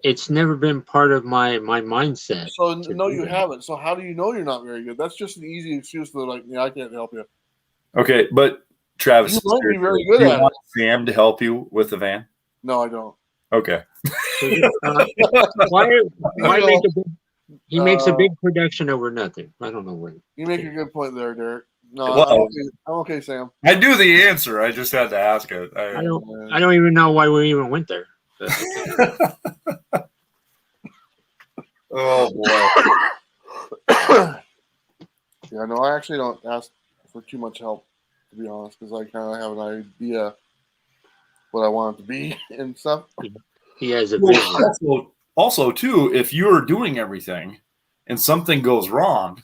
It's never been part of my mindset. So no, you haven't. So how do you know you're not very good? That's just an easy excuse to I can't help you. Okay, but Travis, you might be very good at it. Sam to help you with the van? No, I don't. Okay. Why make a big? He makes a big production over nothing. I don't know where. You make a good point there, Derek. No, well, I'm okay, Sam. I knew the answer. I just had to ask it. I don't even know why we even went there. Oh boy. Yeah, no, I actually don't ask for too much help, to be honest, because I kind of have an idea what I want it to be and stuff. He has a vision. Also, too, if you're doing everything and something goes wrong,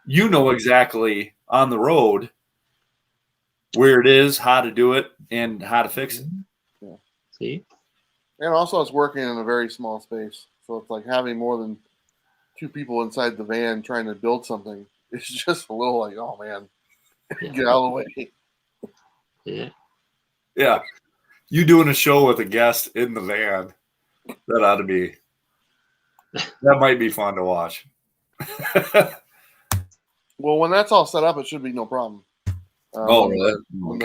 you know exactly on the road where it is, how to do it, and how to fix it. Yeah. See? And also, it's working in a very small space. So it's like having more than 2 people inside the van trying to build something. It's just a little like, oh, man, get out of the way. Yeah. Yeah. You doing a show with a guest in the van, that ought to be, that might be fun to watch. Well, when that's all set up, it should be no problem. Really? When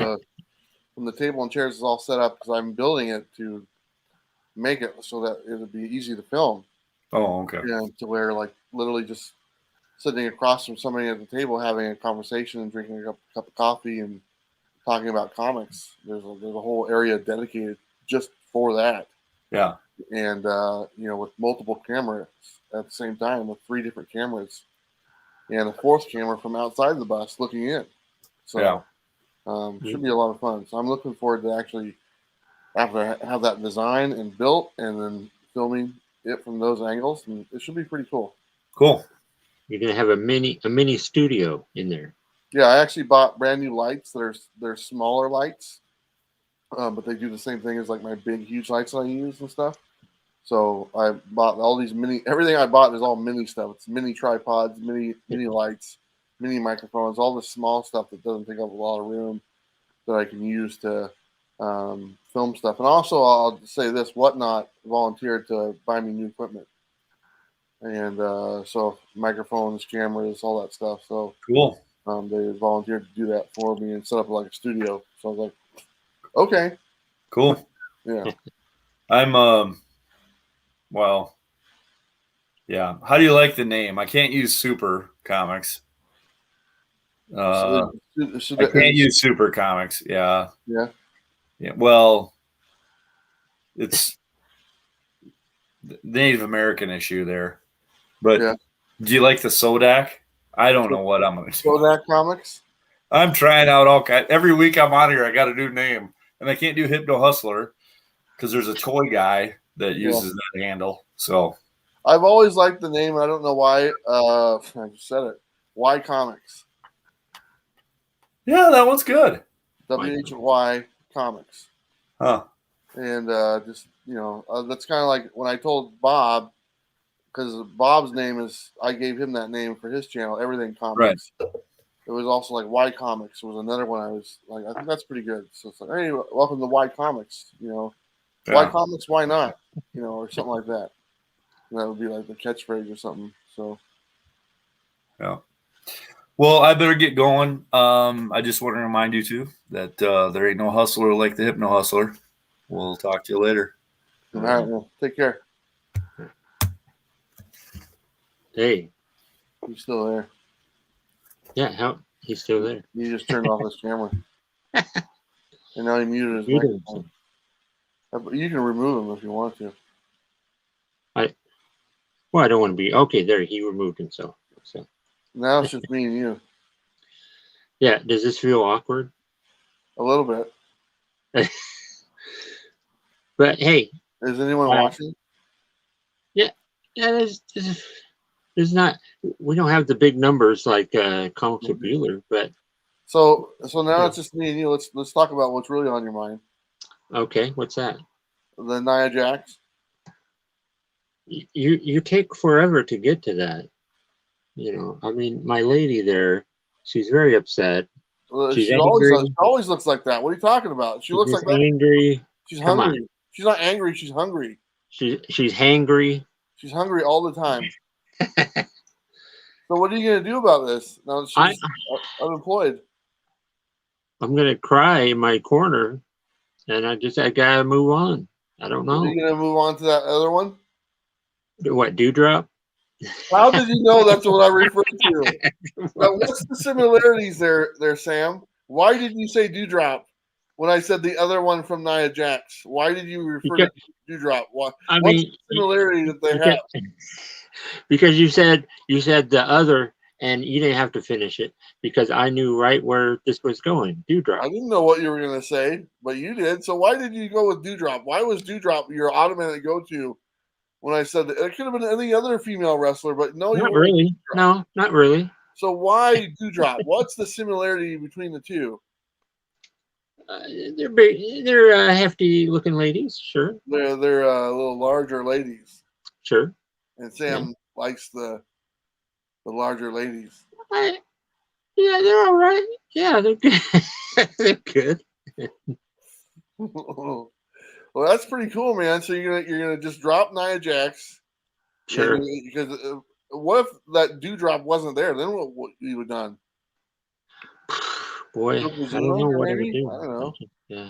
the table and chairs is all set up, because I'm building it to make it so that it'll be easy to film. Oh, okay. Yeah, to where like literally just sitting across from somebody at the table having a conversation and drinking a cup of coffee and talking about comics. There's a whole area dedicated just for that. Yeah. And with multiple cameras at the same time, with 3 different cameras and a fourth camera from outside the bus looking in. So should be a lot of fun. So I'm looking forward to actually after have that design and built, and then filming it from those angles, and it should be pretty cool. Cool. You're gonna have a mini studio in there. Yeah, I actually bought brand new lights. They're smaller lights, but they do the same thing as like my big, huge lights that I use and stuff. So I bought all these mini. Everything I bought is all mini stuff. It's mini tripods, mini lights, mini microphones, all the small stuff that doesn't take up a lot of room that I can use to film stuff. And also, I'll say this: Whatnot volunteered to buy me new equipment, and so microphones, cameras, all that stuff. So cool. They volunteered to do that for me and set up like a studio. So I was like, okay, cool. Yeah, I'm well, yeah. How do you like the name? I can't use Super Comics. I can't use Super Comics. Yeah. Yeah. Well, it's the Native American issue there. But do you like the Sodak? I don't know what I'm going to do. Sodak Comics? I'm trying out all kinds. Every week I'm on here, I got a new name. And I can't do Hypno Hustler because there's a toy guy that uses that handle. So I've always liked the name. I don't know why. I just said it. Y Comics. Yeah, that one's good. WHY Comics. Huh. And just, that's kind of like when I told Bob, because Bob's name is, I gave him that name for his channel, Everything Comics. Right. It was also like Y Comics was another one I was like, I think that's pretty good. So it's like, hey, welcome to Y Comics, Y Comics, why not? Or something like that. And that would be like the catchphrase or something. So, yeah. Well, I better get going. I just want to remind you too that there ain't no hustler like the Hypno Hustler. We'll talk to you later. All right, well, take care. Hey, he's still there. Yeah, he's still there. He just turned off his camera, and now he muted his microphone. You can remove him if you want to. I don't want to be okay. There, he removed himself. So now it's just me and you. Yeah. Does this feel awkward? A little bit. But hey, is anyone watching? Yeah. There's not. We don't have the big numbers like Comics with Bueller, but so now it's just me and you. Let's talk about what's really on your mind. Okay, what's that? The Nia Jax. You take forever to get to that. I mean, my lady there, she's very upset. She always looks like that. What are you talking about? She looks like that. Angry. She's hungry. She's not angry. She's hungry. She's hangry. She's hungry all the time. So what are you going to do about this? Now she's unemployed. I'm going to cry in my corner, and I got to move on. I don't know. Are you going to move on to that other one? What, Dewdrop? How did you know that's what I referred to? Now, what's the similarities there, Sam? Why did you say Dewdrop when I said the other one from Nia Jax? Why did you refer to Dewdrop? What's the similarity that they have? Because you said the other, and you didn't have to finish it because I knew right where this was going. Dewdrop. I didn't know what you were going to say, but you did. So why did you go with Dewdrop? Why was Dewdrop your automatic go-to? When I said that, it could have been any other female wrestler, but no, not really. No, not really. So why Dewdrop? What's the similarity between the two? They're big. They're hefty looking ladies. Sure. They're a little larger ladies. Sure. And Sam likes the larger ladies. Yeah, they're all right. Yeah, they're good. They're good. Well, that's pretty cool, man. So you're gonna just drop Nia Jax, sure? Because what if that Dewdrop wasn't there? Then what you would have done? Boy, I don't know what I would do. I don't know. Yeah,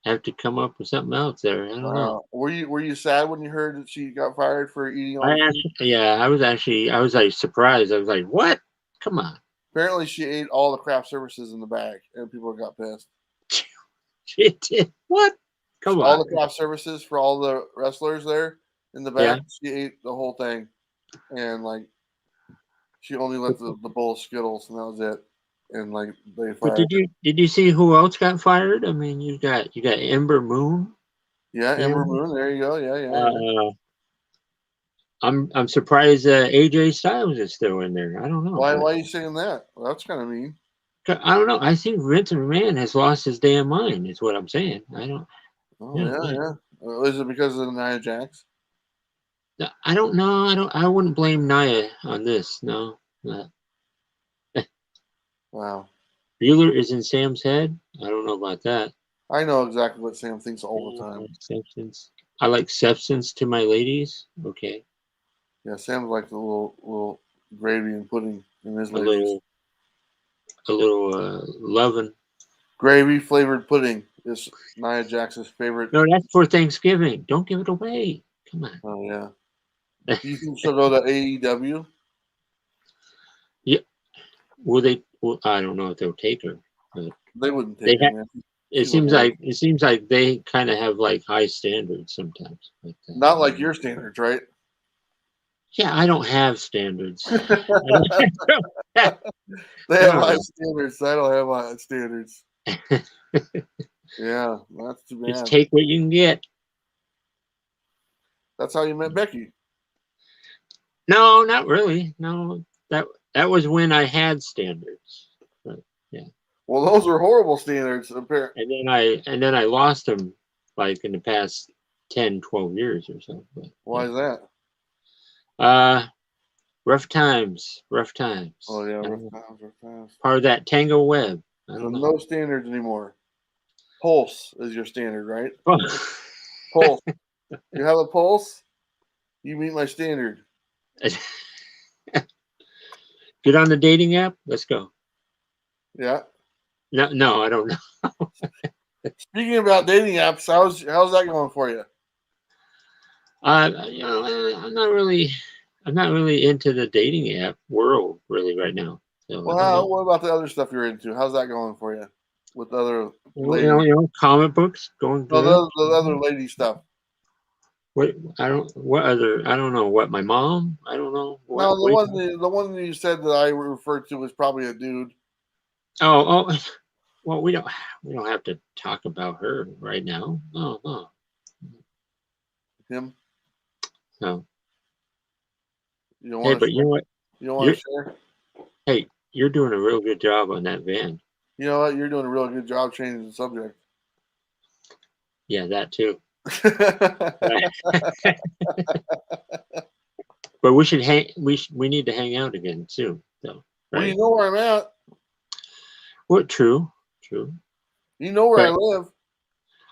have to come up with something else there. I don't know. Were you sad when you heard that she got fired for eating all? I was like surprised. I was like, what? Come on. Apparently, she ate all the craft services in the bag, and people got pissed. She did what? Come on. All the craft services for all the wrestlers there in the back. Yeah. She ate the whole thing, and She only let the bowl of Skittles, and that was it. And like they But fired. did you see who else got fired? I mean, you got Ember Moon. Yeah, Ember Moon. There you go. Yeah. I'm surprised AJ Styles is still in there. I don't know. Why are you saying that? Well, that's kind of mean. I don't know. I think Vince McMahon has lost his damn mind. Is what I'm saying. I don't. Oh yeah. Is it because of the Nia Jax? I don't know. I wouldn't blame Nia on this. No. Wow. Bueller is in Sam's head. I don't know about that. I know exactly what Sam thinks all the time. Substance. I like substance to my ladies. Okay. Yeah, Sam's like the little gravy and pudding in his ladies. A little Lovin. Gravy flavored pudding is Nia Jax's favorite. No, that's for Thanksgiving. Don't give it away. Come on. Oh yeah. Do you think she'll go to AEW? Yeah. Will they? Well, I don't know if they'll take her. But they wouldn't take her. It seems like they kind of have like high standards sometimes. Not like your standards, right? Yeah, I don't have standards. They have high standards. I don't have high standards. Yeah, that's too bad. Just take what you can get. That's how you met Becky. No, not really. No, that was when I had standards. But, yeah. Well, those were horrible standards, apparently. And then I lost them like in the past 10, 12 years or so. But, why is that? Rough times. Oh yeah, rough times. Part of that tango web. So no standards anymore. Pulse is your standard, right? Oh. Pulse. You have a pulse, you meet my standard. Get on the dating app. Let's go. Yeah. No, I don't know. Speaking about dating apps, how's that going for you? I'm not really into the dating app world really right now. So, well, what about the other stuff you're into? How's that going for you with other ladies? Comic books going good. No, the other lady stuff. I don't know what my mom. I don't know. The one you said that I referred to was probably a dude. Oh, well, we don't have to talk about her right now. No. Him? No. You don't want but you know what? You don't want to share? Hey, you're doing a real good job on that van. You know what? You're doing a real good job changing the subject. Yeah, that too. But we should we need to hang out again soon, though. Right? Well, you know where I'm at. What? True. You know where I live.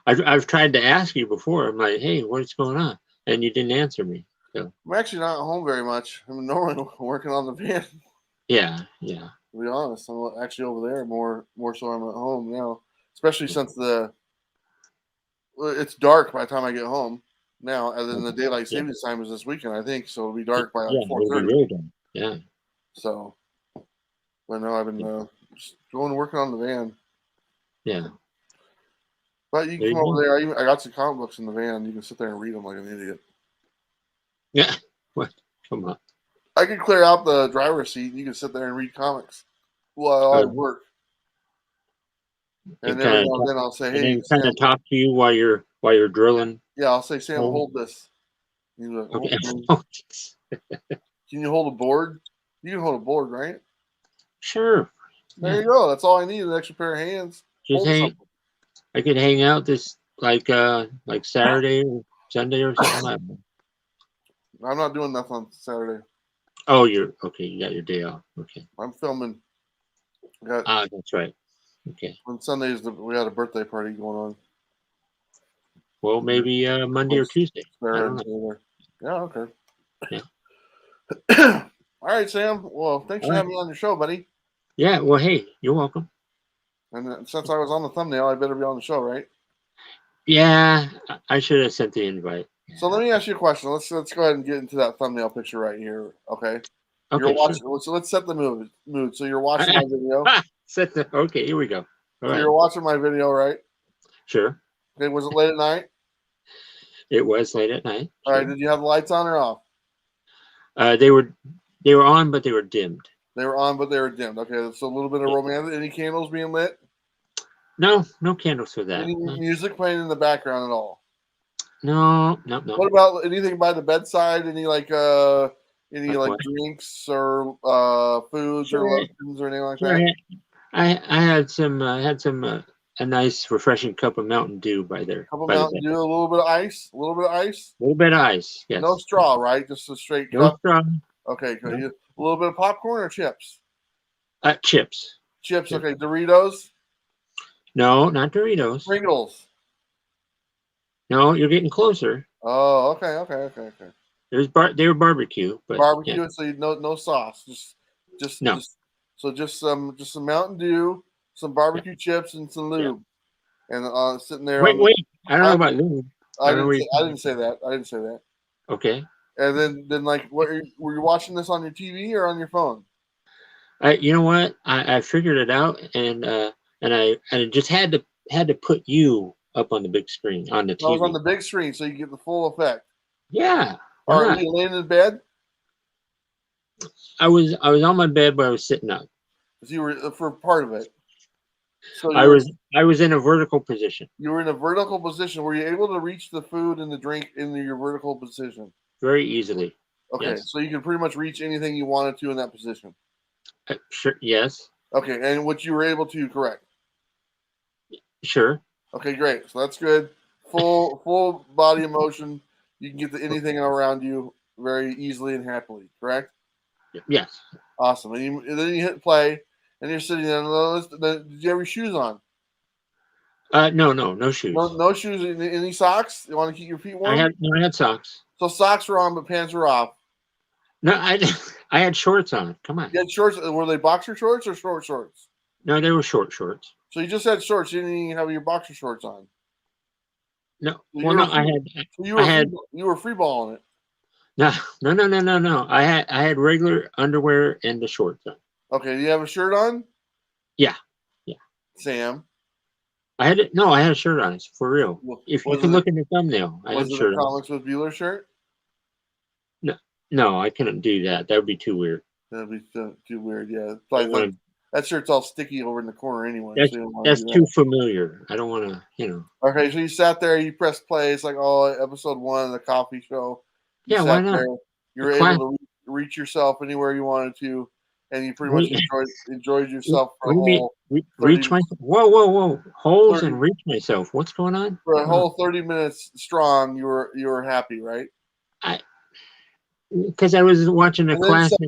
I've tried to ask you before. I'm like, hey, what's going on? And you didn't answer me. So I'm actually not at home very much. I'm normally working on the van. Yeah. To be honest, I'm actually over there more so I'm at home now, especially since it's dark by the time I get home now, and then the daylight savings time is this weekend, I think, so it'll be dark by like 4:30. Yeah. So, but no, I've been just going and working on the van. Yeah. But you can come over there. I got some comic books in the van. You can sit there and read them like an idiot. Yeah. What? Come on. I can clear out the driver's seat. And you can sit there and read comics while I work. And then I'll say, "Hey," and kind of talk to you while you're drilling. Yeah, I'll say, "Sam, hold this." Like, okay. Can you hold a board? You can hold a board, right? Sure. There you go. That's all I need, an extra pair of hands. Just I could hang out this like Saturday or Sunday or something. I'm not doing nothing on Saturday. Oh, you're okay. You got your day off. Okay. I'm filming. That's right. Okay. On Sundays, we had a birthday party going on. Well, maybe Monday or Tuesday. Yeah, okay. Yeah. All right, Sam. Well, thanks for having me on your show, buddy. Yeah. Well, hey, you're welcome. And since I was on the thumbnail, I better be on the show, right? Yeah, I should have sent the invite. So let me ask you a question. Let's go ahead and get into that thumbnail picture right here. Okay. Okay. You're watching. Sure. So let's set the mood. So you're watching my video. Okay. Here we go. So you're watching my video, right? Sure. Okay. Was it late at night? It was late at night. All right. Did you have the lights on or off? They were They were on, but they were dimmed. They were on, but they were dimmed. Okay, so a little bit of romance. Any candles being lit? No, no candles for that. Any No, music playing in the background at all? no. What about anything by the bedside? Any like Like what? drinks or foods or Sure. lotions or anything like Sure, that? I had some a nice refreshing cup of Mountain Dew by there. Couple By the Mountain bed. Dew, a little bit of ice, a little bit of ice. A little bit of ice. Yes. No straw, right? Just a straight No cup. straw. Okay, good. No. A little bit of popcorn or chips? Chips. Chips. Chips. Okay, Doritos, No, not Doritos. Pringles. No, you're getting closer. Oh, okay. They were barbecue, but Barbecue, yeah. so no sauce, just No. just some Mountain Dew, some barbecue chips, and some lube, and sitting there on. Wait. I don't know about lube. I don't know what didn't say that. I didn't say that. Okay. And then like, were you watching this on your TV or on your phone? You know what? I figured it out, and I just had to put you up on the big screen on the I was TV. on the big screen, so you get the full effect. Yeah. Why All right, not? were you laying in bed? I was on my bed, but I was sitting up. Because you were for part of it. So I was in a vertical position. You were in a vertical position. Were you able to reach the food and the drink in your vertical position? Very easily. Okay, Yes. so you can pretty much reach anything you wanted to in that position. Sure. Yes. Okay, and what you were able to, correct? Sure. Okay, great. So that's good. Full body of motion. You can get to anything around you very easily and happily, correct? Yes. Awesome. And then you hit play, and you're sitting there. Did you have your shoes on? No shoes. No shoes. Any socks? You want to keep your feet warm? I had socks. So socks were on, but pants were off. No, I had shorts on. Come on. You had shorts. Were they boxer shorts or short shorts? No, they were short shorts. So you just had shorts. You didn't even have your boxer shorts on. No. So Well, no, you were free balling it. No. I had regular underwear and the shorts on. Okay. Do you have a shirt on? Yeah. Sam. I had a shirt on. It's for real. If you can look in the thumbnail, I had a shirt on. Was it a Comics with Bueller shirt? No, I couldn't do that. That would be too weird. That'd be too weird. Yeah. Like, that shirt's all sticky over in the corner anyway. That's too familiar. I don't want to, Okay, so you sat there, you pressed play. It's like, episode 1 of the coffee show. Yeah, why not? You were able to reach yourself anywhere you wanted to, and you pretty much enjoyed yourself for a whole. Reach myself. Whoa! Holes and reach myself. What's going on? For a whole 30 minutes strong, you were happy, right? Because I was watching a classic.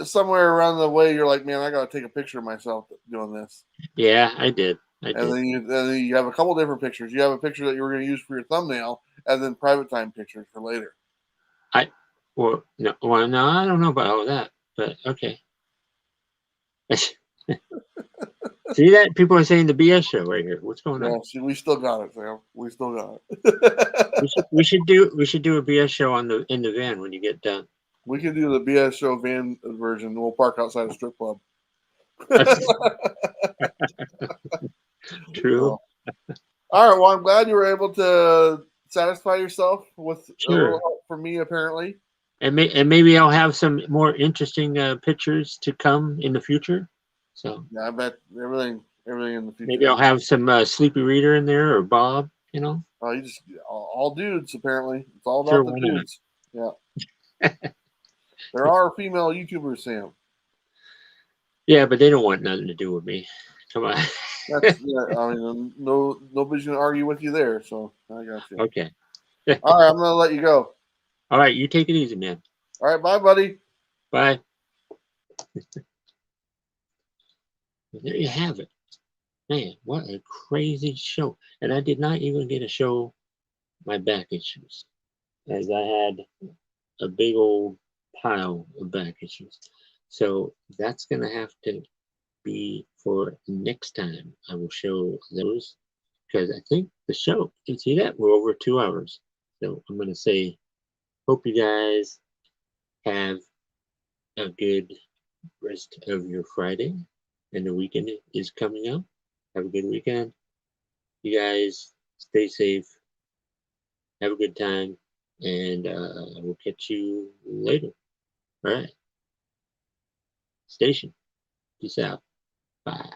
Somewhere around the way, you're like, man, I got to take a picture of myself doing this. Yeah, I did. And then you have a couple different pictures. You have a picture that you were going to use for your thumbnail, and then private time pictures for later. No, I don't know about all that, but okay. See that? People are saying the BS show right here. What's going on? See, we still got it, Sam. We still got it. we should do a BS show in the van when you get done. We can do the BS show van version. We'll park outside a strip club. True. All right. Well, I'm glad you were able to satisfy yourself with a little help from me, apparently. And maybe I'll have some more interesting pictures to come in the future. So yeah, I bet everything in the future. Maybe I'll have some Sleepy Reader in there or Bob. You just all dudes. Apparently, it's all about the dudes. Yeah. There are female YouTubers, Sam. Yeah, but they don't want nothing to do with me. Come on. Nobody's gonna argue with you there. So I got you. Okay. All right, I'm gonna let you go. All right, you take it easy, man. All right, bye, buddy. Bye. There you have it. Man, what a crazy show. And I did not even get to show my back issues, as I had a big old pile of back issues. So that's going to have to be for next time. I will show those, because I think the show, you see that? We're over 2 hours. So I'm going to say, hope you guys have a good rest of your Friday, and the weekend is coming up. Have a good weekend. You guys stay safe. Have a good time, and we'll catch you later. All right. station. Peace out. Bye.